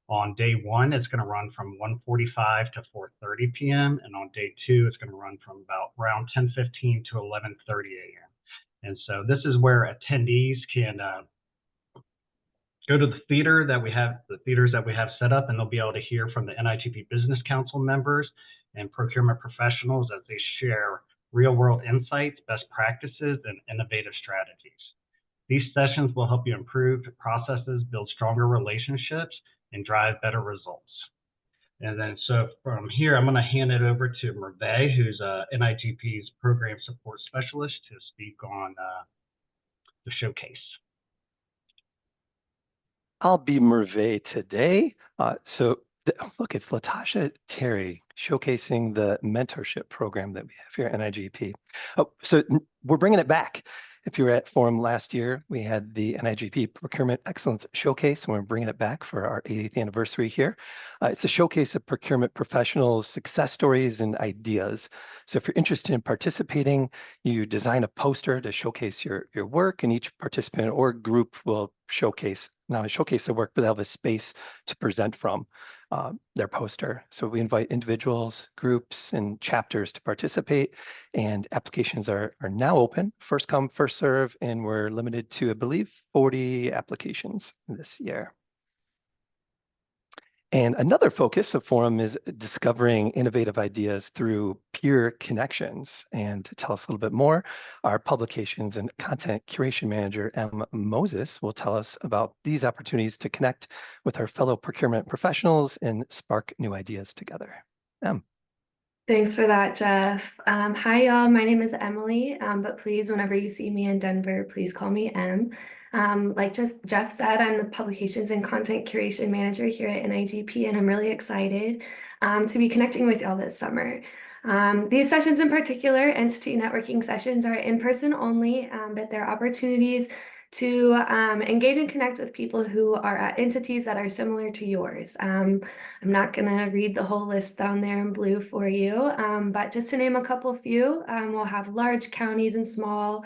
on day 1, it's going to run from 1:45 to 4:30 p.m. And on day 2, it's going to run from around 10:15 to 11:30 a.m. And so this is where attendees can go to the theaters that we have set up, and they'll be able to hear from the NIGP Business Council members and procurement professionals as they share real-world insights, best practices, and innovative strategies. These sessions will help you improve processes, build stronger relationships, and drive better results. And then so from here, I'm going to hand it over to Merve, who's NIGP's Program Support Specialist, to speak on the showcase. I'll be Merve today. Look, it's Latasha Terry showcasing the mentorship program that we have here at NIGP. So we're bringing it back. If you were at Forum last year, we had the NIGP Procurement Excellence Showcase, and we're bringing it back for our 80th anniversary here. It's a showcase of procurement professionals, success stories, and ideas. So if you're interested in participating, you design a poster to showcase your work, and each participant or group will showcase the work, but they'll have a space to present from their poster. So we invite individuals, groups, and chapters to participate, and applications are now open, first come, first serve, and we're limited to, I believe, 40 applications this year. And another focus of Forum is discovering innovative ideas through peer connections. And to tell us a little bit more, our publications and content curation manager, Em Moses, will tell us about these opportunities to connect with our fellow procurement professionals and spark new ideas together. Em. Thanks for that, Jeff. Hi, y'all. My name is Emily, but please, whenever you see me in Denver, please call me Em. Like just Jeff said, I'm the Publications and Content Curation Manager here at NIGP, and I'm really excited to be connecting with y'all this summer. These sessions in particular, entity networking sessions, are in person only, but they're opportunities to engage and connect with people who are at entities that are similar to yours. I'm not going to read the whole list down there in blue for you, but just to name a couple few, we'll have large counties and small.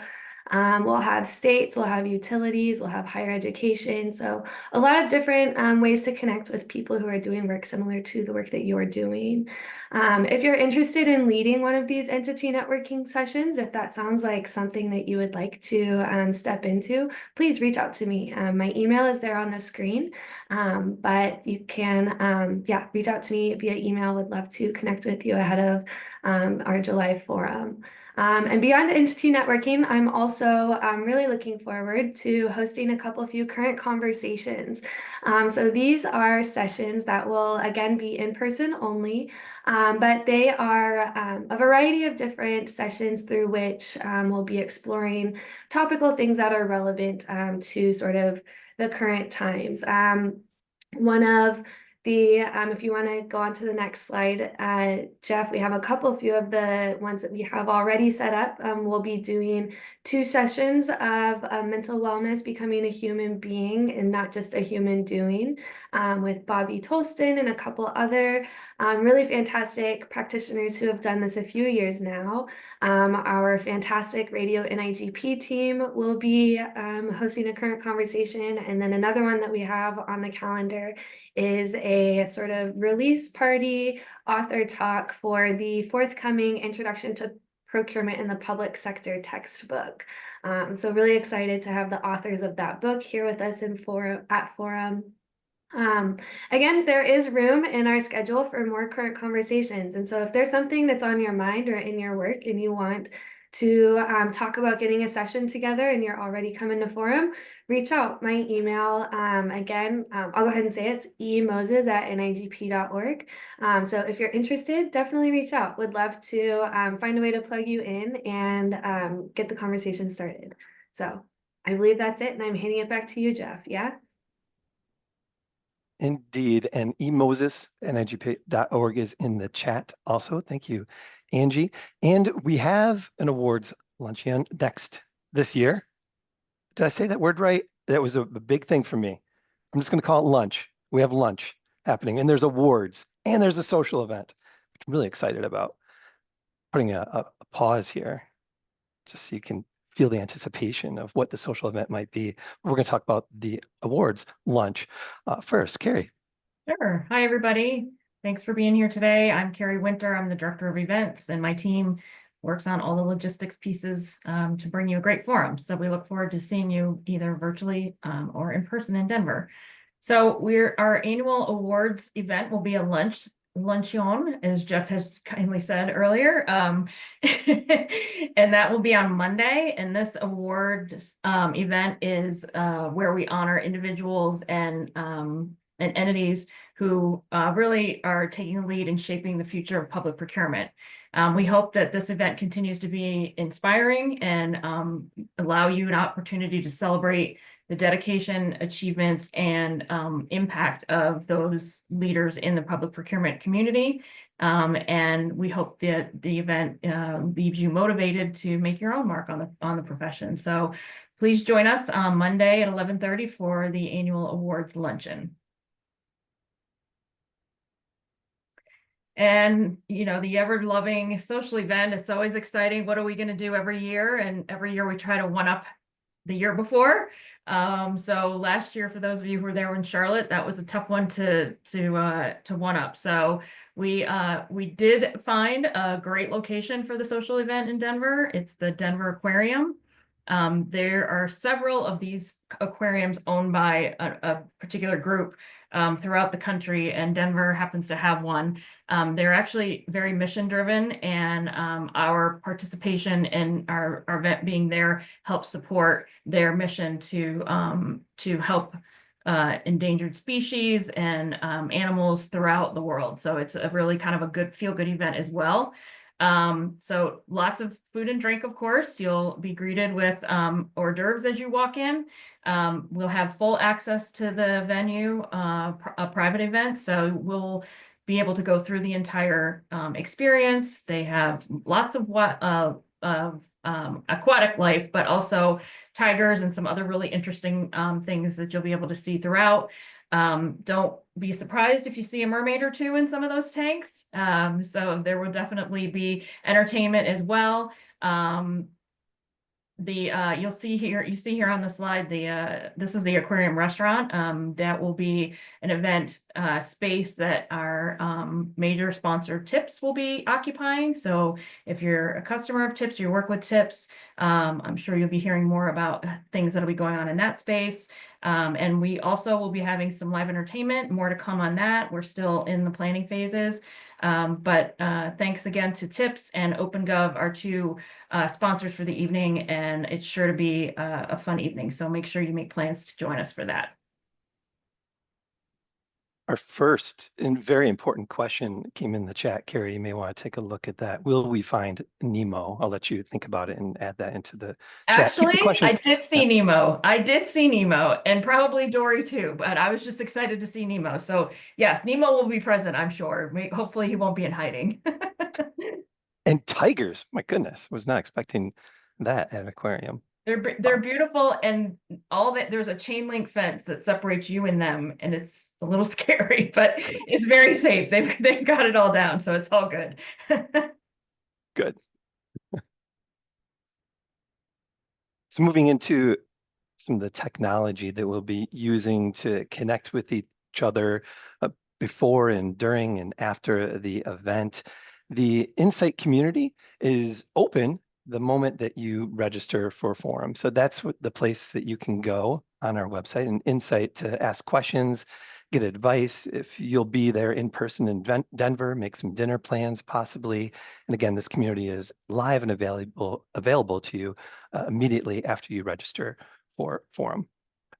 We'll have states, we'll have utilities, we'll have higher education. So a lot of different ways to connect with people who are doing work similar to the work that you're doing. If you're interested in leading one of these entity networking sessions, if that sounds like something that you would like to step into, please reach out to me. My email is there on the screen, but you can, reach out to me via email. Would love to connect with you ahead of our July forum. And beyond entity networking, I'm also really looking forward to hosting a couple few current conversations. So these are sessions that will again be in person only, but they are a variety of different sessions through which we'll be exploring topical things that are relevant to sort of the current times. One of the, if you want to go on to the next slide, Jeff, we have a few of the ones that we have already set up. We'll be doing 2 sessions of mental wellness, becoming a human being and not just a human doing, with Bobby Tolston and a couple other really fantastic practitioners who have done this a few years now. Our fantastic radio NIGP team will be hosting a current conversation. And then another one that we have on the calendar is a sort of release party author talk for the forthcoming Introduction to Procurement in the Public Sector textbook. So really excited to have the authors of that book here with us at Forum. Again, there is room in our schedule for more current conversations. And so if there's something that's on your mind or in your work and you want to talk about getting a session together and you're already coming to Forum, reach out. My email, again, I'll go ahead and say it's emoses@nigp.org. So if you're interested, definitely reach out. Would love to find a way to plug you in and get the conversation started. So I believe that's it. And I'm handing it back to you, Jeff. Yeah? Indeed. And emoses@nigp.org is in the chat also. Thank you, Angie. And we have an awards luncheon next this year. Did I say that word right? That was a big thing for me. I'm just going to call it lunch. We have lunch happening, and there's awards, and there's a social event, which I'm really excited about. Putting a pause here, just so you can feel the anticipation of what the social event might be. We're going to talk about the awards lunch first. Carrie. Sure. Hi, everybody. Thanks for being here today. I'm Carrie Winter. I'm the Director of Events, and my team works on all the logistics pieces to bring you a great forum. So we look forward to seeing you either virtually or in person in Denver. So our annual awards event will be a luncheon, as Jeff has kindly said earlier. And that will be on Monday. And this award event is where we honor individuals and entities who really are taking the lead in shaping the future of public procurement. We hope that this event continues to be inspiring and allow you an opportunity to celebrate the dedication, achievements, and impact of those leaders in the public procurement community. And we hope that the event leaves you motivated to make your own mark on the profession. So please join us on Monday at 11:30 for the annual awards luncheon. And, the ever-loving social event, it's always exciting. What are we going to do every year? And every year we try to one-up the year before. So last year, for those of you who were there in Charlotte, that was a tough one to one-up. So we did find a great location for the social event in Denver. It's the Denver Aquarium. There are several of these aquariums owned by a particular group throughout the country, and Denver happens to have one. They're actually very mission driven, and our participation in our event being there helps support their mission to help endangered species and animals throughout the world. So it's a really kind of a good feel-good event as well. So lots of food and drink, of course. You'll be greeted with hors d'oeuvres as you walk in. We'll have full access to the venue, a private event. So we'll be able to go through the entire experience. They have lots of aquatic life, but also tigers and some other really interesting things that you'll be able to see throughout. Don't be surprised if you see a mermaid or two in some of those tanks. So there will definitely be entertainment as well. You see here on the slide this is the aquarium restaurant. That will be an event space that our major sponsor Tips will be occupying. So if you're a customer of Tips, you work with Tips, I'm sure you'll be hearing more about things that'll be going on in that space. And we also will be having some live entertainment, more to come on that. We're still in the planning phases. But thanks again to Tips and OpenGov, our two sponsors for the evening, and it's sure to be a fun evening. So make sure you make plans to join us for that. Our first and very important question came in the chat. Carrie, you may want to take a look at that. Will we find Nemo? I'll let you think about it and add that into the chat. Keep Actually, the questions. I did see Nemo. I did see Nemo, and probably Dory too, but I was just excited to see Nemo. So yes, Nemo will be present, I'm sure. Hopefully he won't be in hiding. And tigers, my goodness, was not expecting that at an aquarium. They're beautiful, and all that there's a chain link fence that separates you and them, and it's a little scary, but it's very safe. They've got it all down, so it's all good. Good. So moving into some of the technology that we'll be using to connect with each other before and during and after the event. The Insight community is open the moment that you register for a forum. So that's the place that you can go on our website and Insight to ask questions, get advice. If you'll be there in person in Denver, make some dinner plans possibly. And again, this community is live and available to you immediately after you register for forum.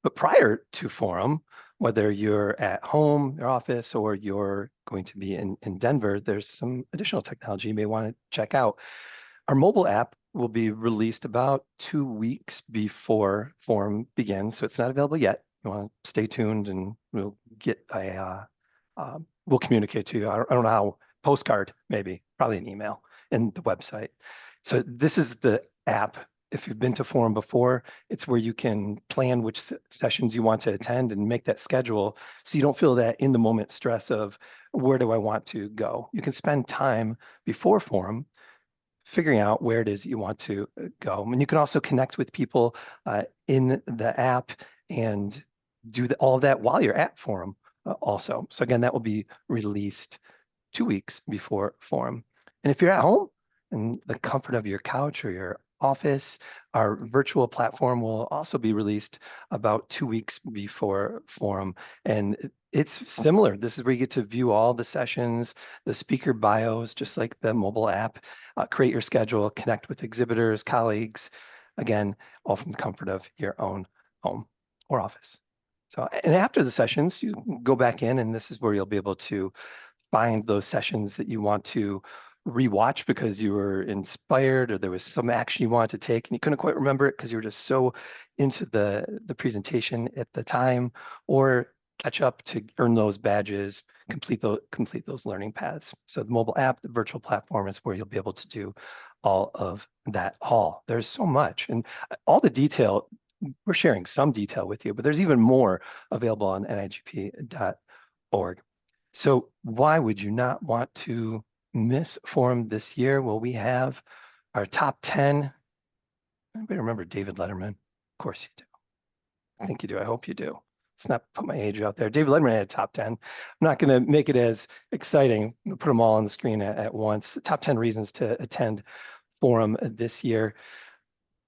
But prior to forum, whether you're at home, your office, or you're going to be in Denver, there's some additional technology you may want to check out. Our mobile app will be released about 2 weeks before forum begins, so it's not available yet. You want to stay tuned, and we'll get we'll communicate to you. I don't know how, postcard maybe, probably an email, and the website. So this is the app. If you've been to forum before, it's where you can plan which sessions you want to attend and make that schedule so you don't feel that in the moment stress of where do I want to go. You can spend time before forum figuring out where it is you want to go. And you can also connect with people in the app and do all of that while you're at forum also. So again, that will be released 2 weeks before forum. And if you're at home in the comfort of your couch or your office, our virtual platform will also be released about 2 weeks before forum. And it's similar. This is where you get to view all the sessions, the speaker bios, just like the mobile app, create your schedule, connect with exhibitors, colleagues, again, all from the comfort of your own home or office. So, and after the sessions, you go back in, and this is where you'll be able to find those sessions that you want to rewatch because you were inspired or there was some action you wanted to take and you couldn't quite remember it because you were just so into the presentation at the time, or catch up to earn those badges, complete those learning paths. So the mobile app, the virtual platform is where you'll be able to do all of that all. There's so much, and all the detail, we're sharing some detail with you, but there's even more available on nigp.org. So why would you not want to miss forum this year? Well, we have our top 10. Anybody remember David Letterman? Of course you do. I think you do. I hope you do. Let's not put my age out there. David Letterman had a top 10. I'm not going to make it as exciting. I'll put them all on the screen at once. Top 10 reasons to attend forum this year.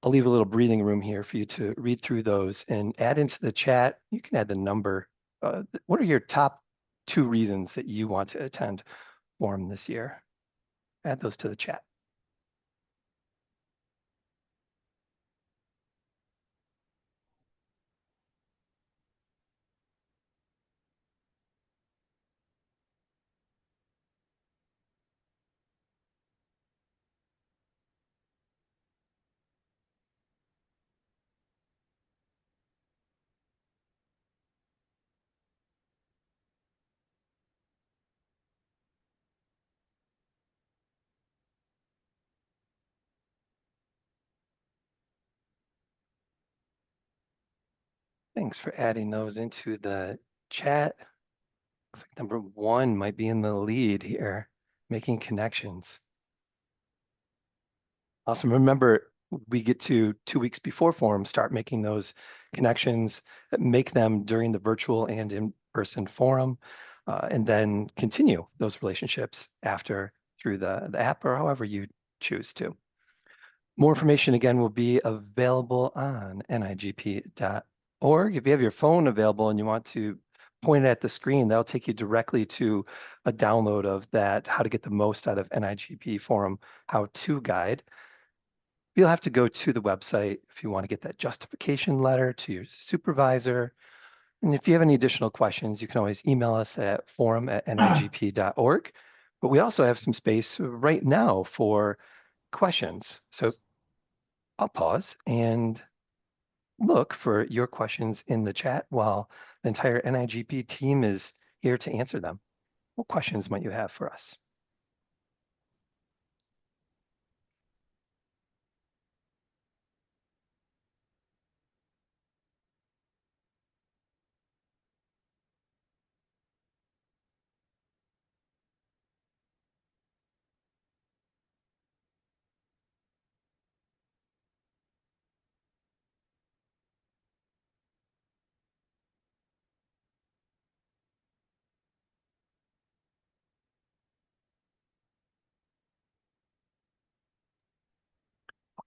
I'll leave a little breathing room here for you to read through those and add into the chat. You can add the number. What are your top 2 reasons that you want to attend forum this year? Add those to the chat. Thanks for adding those into the chat. Looks like number 1 might be in the lead here, making connections. Awesome. Remember, we get to 2 weeks before forum, start making those connections, make them during the virtual and in-person forum, and then continue those relationships after through the app or however you choose to. More information, again, will be available on nigp.org. If you have your phone available and you want to point it at the screen, that'll take you directly to a download of that How to Get the Most Out of NIGP Forum How-To Guide. You'll have to go to the website if you want to get that justification letter to your supervisor. And if you have any additional questions, you can always email us at forum@nigp.org. But we also have some space right now for questions. So I'll pause and look for your questions in the chat while the entire NIGP team is here to answer them. What questions might you have for us?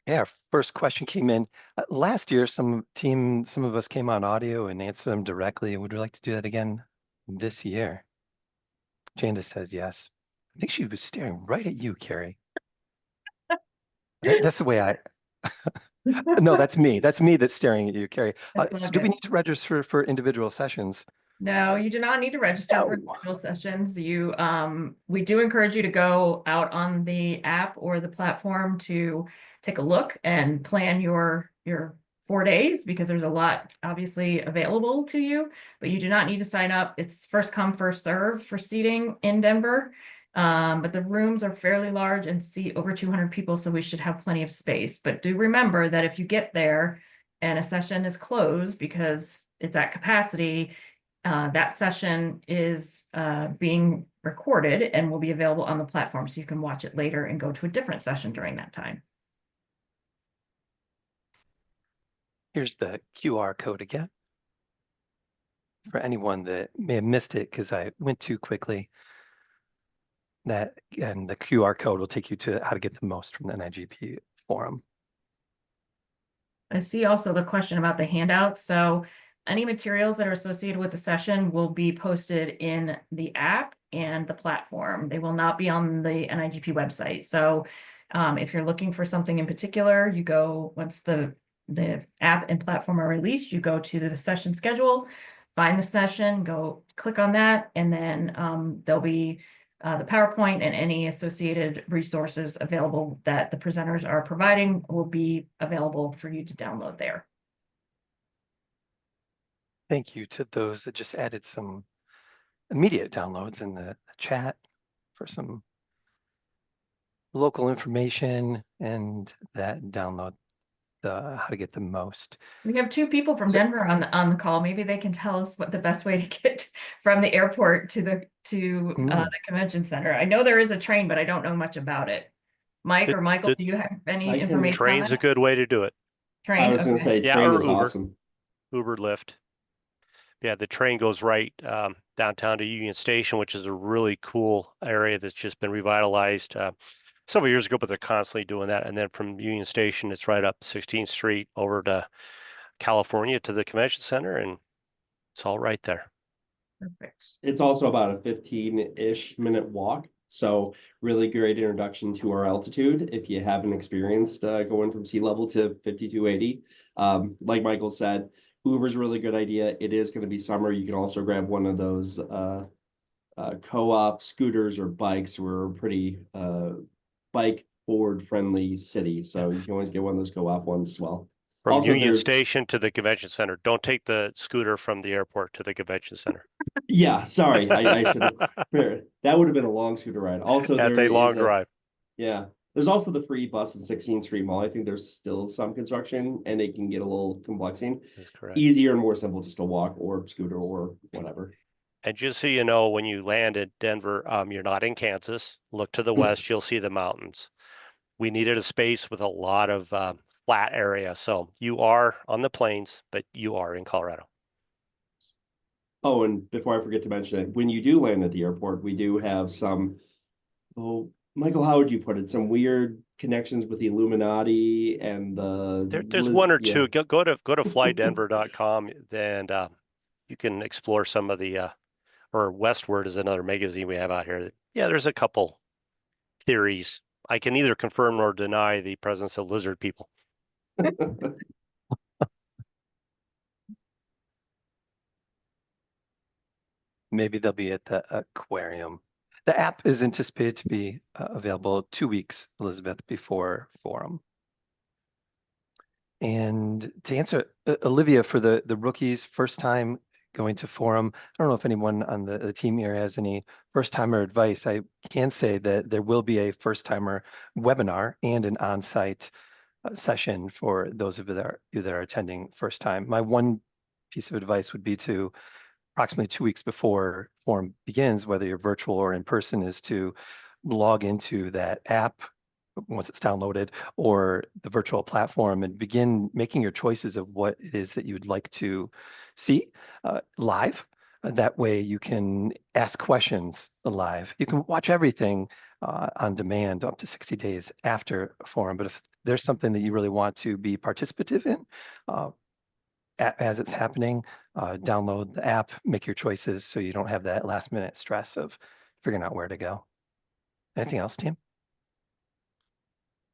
Yeah, our first question came in last year. Some of us came on audio and answered them directly. Would we like to do that again this year? Janda says yes. I think she was staring right at you, Carrie. That's the way I. No, that's me. That's me that's staring at you, Carrie. So do we need to register for individual sessions? No, you do not need to register for individual sessions. We do encourage you to go out on the app or the platform to take a look and plan your 4 days, because there's a lot obviously available to you, but you do not need to sign up. It's first come, first serve for seating in Denver. But the rooms are fairly large and seat over 200 people, so we should have plenty of space. But do remember that if you get there and a session is closed because it's at capacity, that session is being recorded and will be available on the platform, so you can watch it later and go to a different session during that time. Here's the QR code again. For anyone that may have missed it because I went too quickly, and the QR code will take you to how to get the most from the NIGP forum. I see also the question about the handouts. So any materials that are associated with the session will be posted in the app and the platform. They will not be on the NIGP website. So if you're looking for something in particular, you go, once the app and platform are released, you go to the session schedule, find the session, go click on that, and then there'll be the PowerPoint and any associated resources available that the presenters are providing will be available for you to download there. Thank you to those that just added some immediate downloads in the chat for some local information and that download how to get the most. We have 2 people from Denver on the call. Maybe they can tell us what the best way to get from the airport to the convention center. I know there is a train, but I don't know much about it. Mike or Michael, do you have any information? Train's a good way to do it. Train. I was going to say train is Uber. awesome. Uber, Lyft. Yeah, the train goes right downtown to Union Station, which is a really cool area that's just been revitalized several years ago, but they're constantly doing that. And then from Union Station, it's right up 16th Street over to California to the convention center, and it's all right there. Perfect. It's also about a 15-ish minute walk. So really great introduction to our altitude if you haven't experienced going from sea level to 5280. Like Michael said, Uber's a really good idea. It is going to be summer. You can also grab one of those co-op scooters or bikes. We're a pretty bike forward friendly city, so you can always get one of those co-op ones as well. From also, Union Station to the convention center. Don't take the scooter from the airport to the convention center. Yeah, sorry, I should have. That would have been a long scooter ride. Also, that's a long drive. Yeah, There's also the free bus in 16th Street Mall. I think there's still some construction and it can get a little complexing. That's correct. Easier and more simple just to walk or scooter or whatever. And just so you know, when you land at Denver, you're not in Kansas. Look to the west, you'll see the mountains. We needed a space with a lot of flat area. So you are on the plains, but you are in Colorado. Oh, and before I forget to mention it, when you do land at the airport, we do have some, oh, Michael, how would you put it? Some weird connections with the Illuminati and There's one or two. Go to flydenver.com and you can explore some of the or Westward is another magazine we have out here. Yeah, there's a couple theories. I can neither confirm nor deny the presence of lizard people. Maybe they'll be at the aquarium. The app is anticipated to be available 2 weeks, Elizabeth, before Forum. And to answer Olivia, for the rookies, first time going to Forum, I don't know if anyone on the team here has any first timer advice. I can say that there will be a first timer webinar and an on-site session for those of you that are attending first time. My one piece of advice would be to approximately 2 weeks before Forum begins, whether you're virtual or in person, is to log into that app once it's downloaded or the virtual platform and begin making your choices of what it is that you would like to see live. That way you can ask questions live. You can watch everything on demand up to 60 days after Forum. But if there's something that you really want to be participative in, as it's happening, download the app, make your choices so you don't have that last minute stress of figuring out where to go. Anything else, team?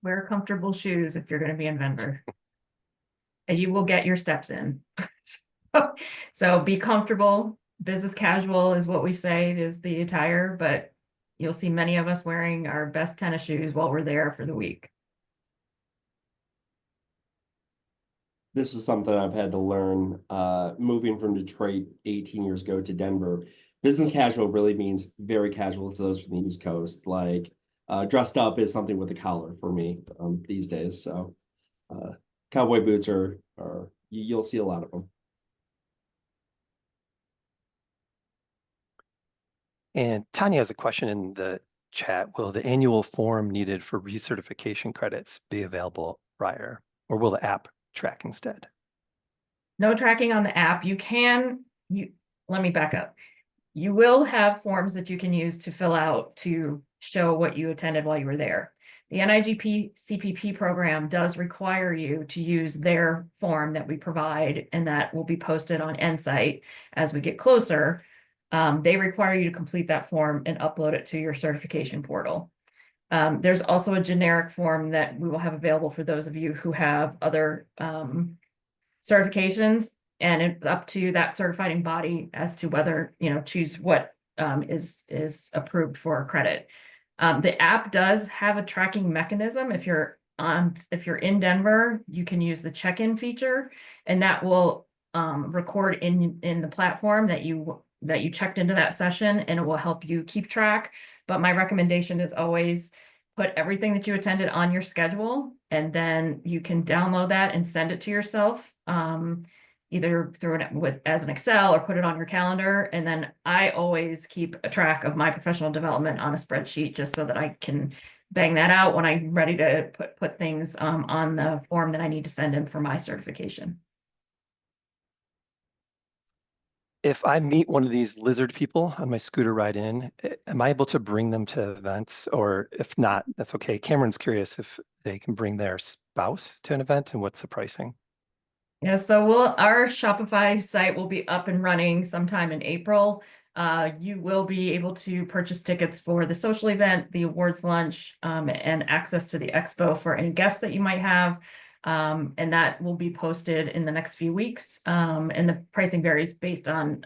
Wear comfortable shoes if you're going to be in Denver. And you will get your steps in. So be comfortable. Business casual is what we say is the attire, but you'll see many of us wearing our best tennis shoes while we're there for the week. This is something I've had to learn moving from Detroit 18 years ago to Denver. Business casual really means very casual to those from the East Coast. Like dressed up is something with a collar for me these days. So cowboy boots are you'll see a lot of them. And Tanya has a question in the chat. Will the annual form needed for recertification credits be available prior, or will the app track instead? No tracking on the app. Let me back up. You will have forms that you can use to fill out to show what you attended while you were there. The NIGP CPP program does require you to use their form that we provide, and that will be posted on Nsite as we get closer. They require you to complete that form and upload it to your certification portal. There's also a generic form that we will have available for those of you who have other certifications, and it's up to that certifying body as to whether, choose what is approved for credit. The app does have a tracking mechanism. If you're in Denver, you can use the check-in feature, and that will record in the platform that you checked into that session, and it will help you keep track. But my recommendation is always put everything that you attended on your schedule, and then you can download that and send it to yourself, either through it as an Excel or put it on your calendar. And then I always keep a track of my professional development on a spreadsheet, just so that I can bang that out when I'm ready to put things on the form that I need to send in for my certification. If I meet one of these lizard people on my scooter ride in, am I able to bring them to events? Or if not, that's okay. Cameron's curious if they can bring their spouse to an event and what's the pricing? Yeah, so our Shopify site will be up and running sometime in April. You will be able to purchase tickets for the social event, the awards lunch, and access to the expo for any guests that you might have. And that will be posted in the next few weeks. And the pricing varies based on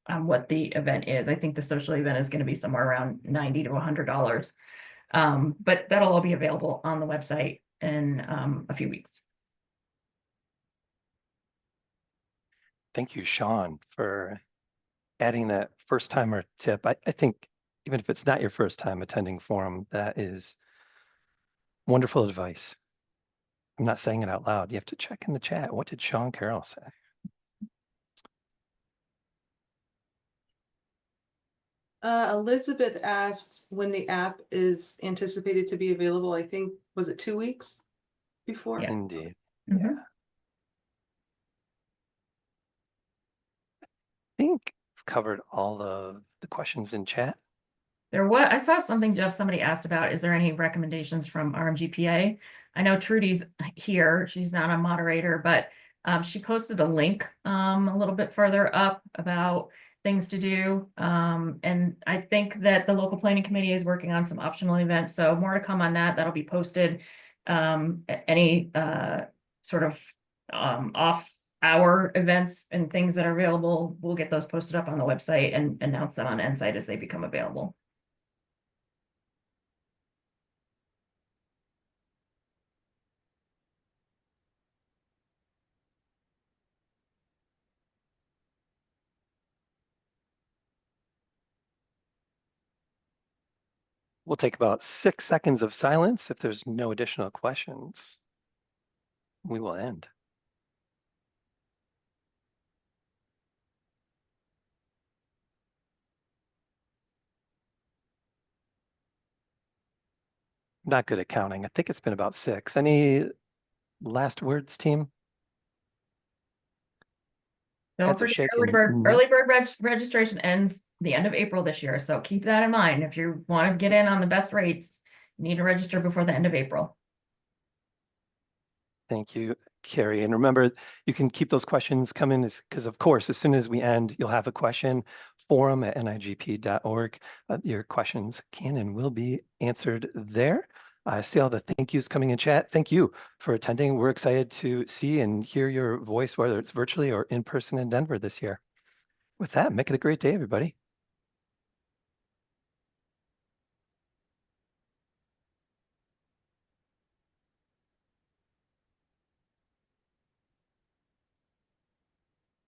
what the event is. I think the social event is going to be somewhere around $90 to $100. But that'll all be available on the website in a few weeks. Thank you, Sean, for adding that first timer tip. I think even if it's not your first time attending Forum, that is Wonderful advice. I'm not saying it out loud. You have to check in the chat. What did Sean Carroll say? Elizabeth asked when the app is anticipated to be available. I think, was it 2 weeks before? Yeah. Indeed. Mhm. Yeah. I think I've covered all of the questions in chat. I saw something, Jeff, somebody asked about, is there any recommendations from RMGPA? I know Trudy's here, she's not a moderator, but she posted a link a little bit further up about things to do. And I think that the local planning committee is working on some optional events, so more to come on that. That'll be posted. Any sort of off hour events and things that are available, we'll get those posted up on the website and announce them on Ensite as they become available. We'll take about 6 seconds of silence. If there's no additional questions, we will end. Not good at counting. I think it's been about 6. Any last words, team? Don't Heads are forget, shaking. early bird registration ends the end of April this year, so keep that in mind. If you want to get in on the best rates, you need to register before the end of April. Thank you, Carrie. And remember, you can keep those questions coming because, of course, as soon as we end, you'll have a question. forum@nigp.org. Your questions can and will be answered there. I see all the thank yous coming in chat. Thank you for attending. We're excited to see and hear your voice, whether it's virtually or in person in Denver this year. With that, make it a great day, everybody.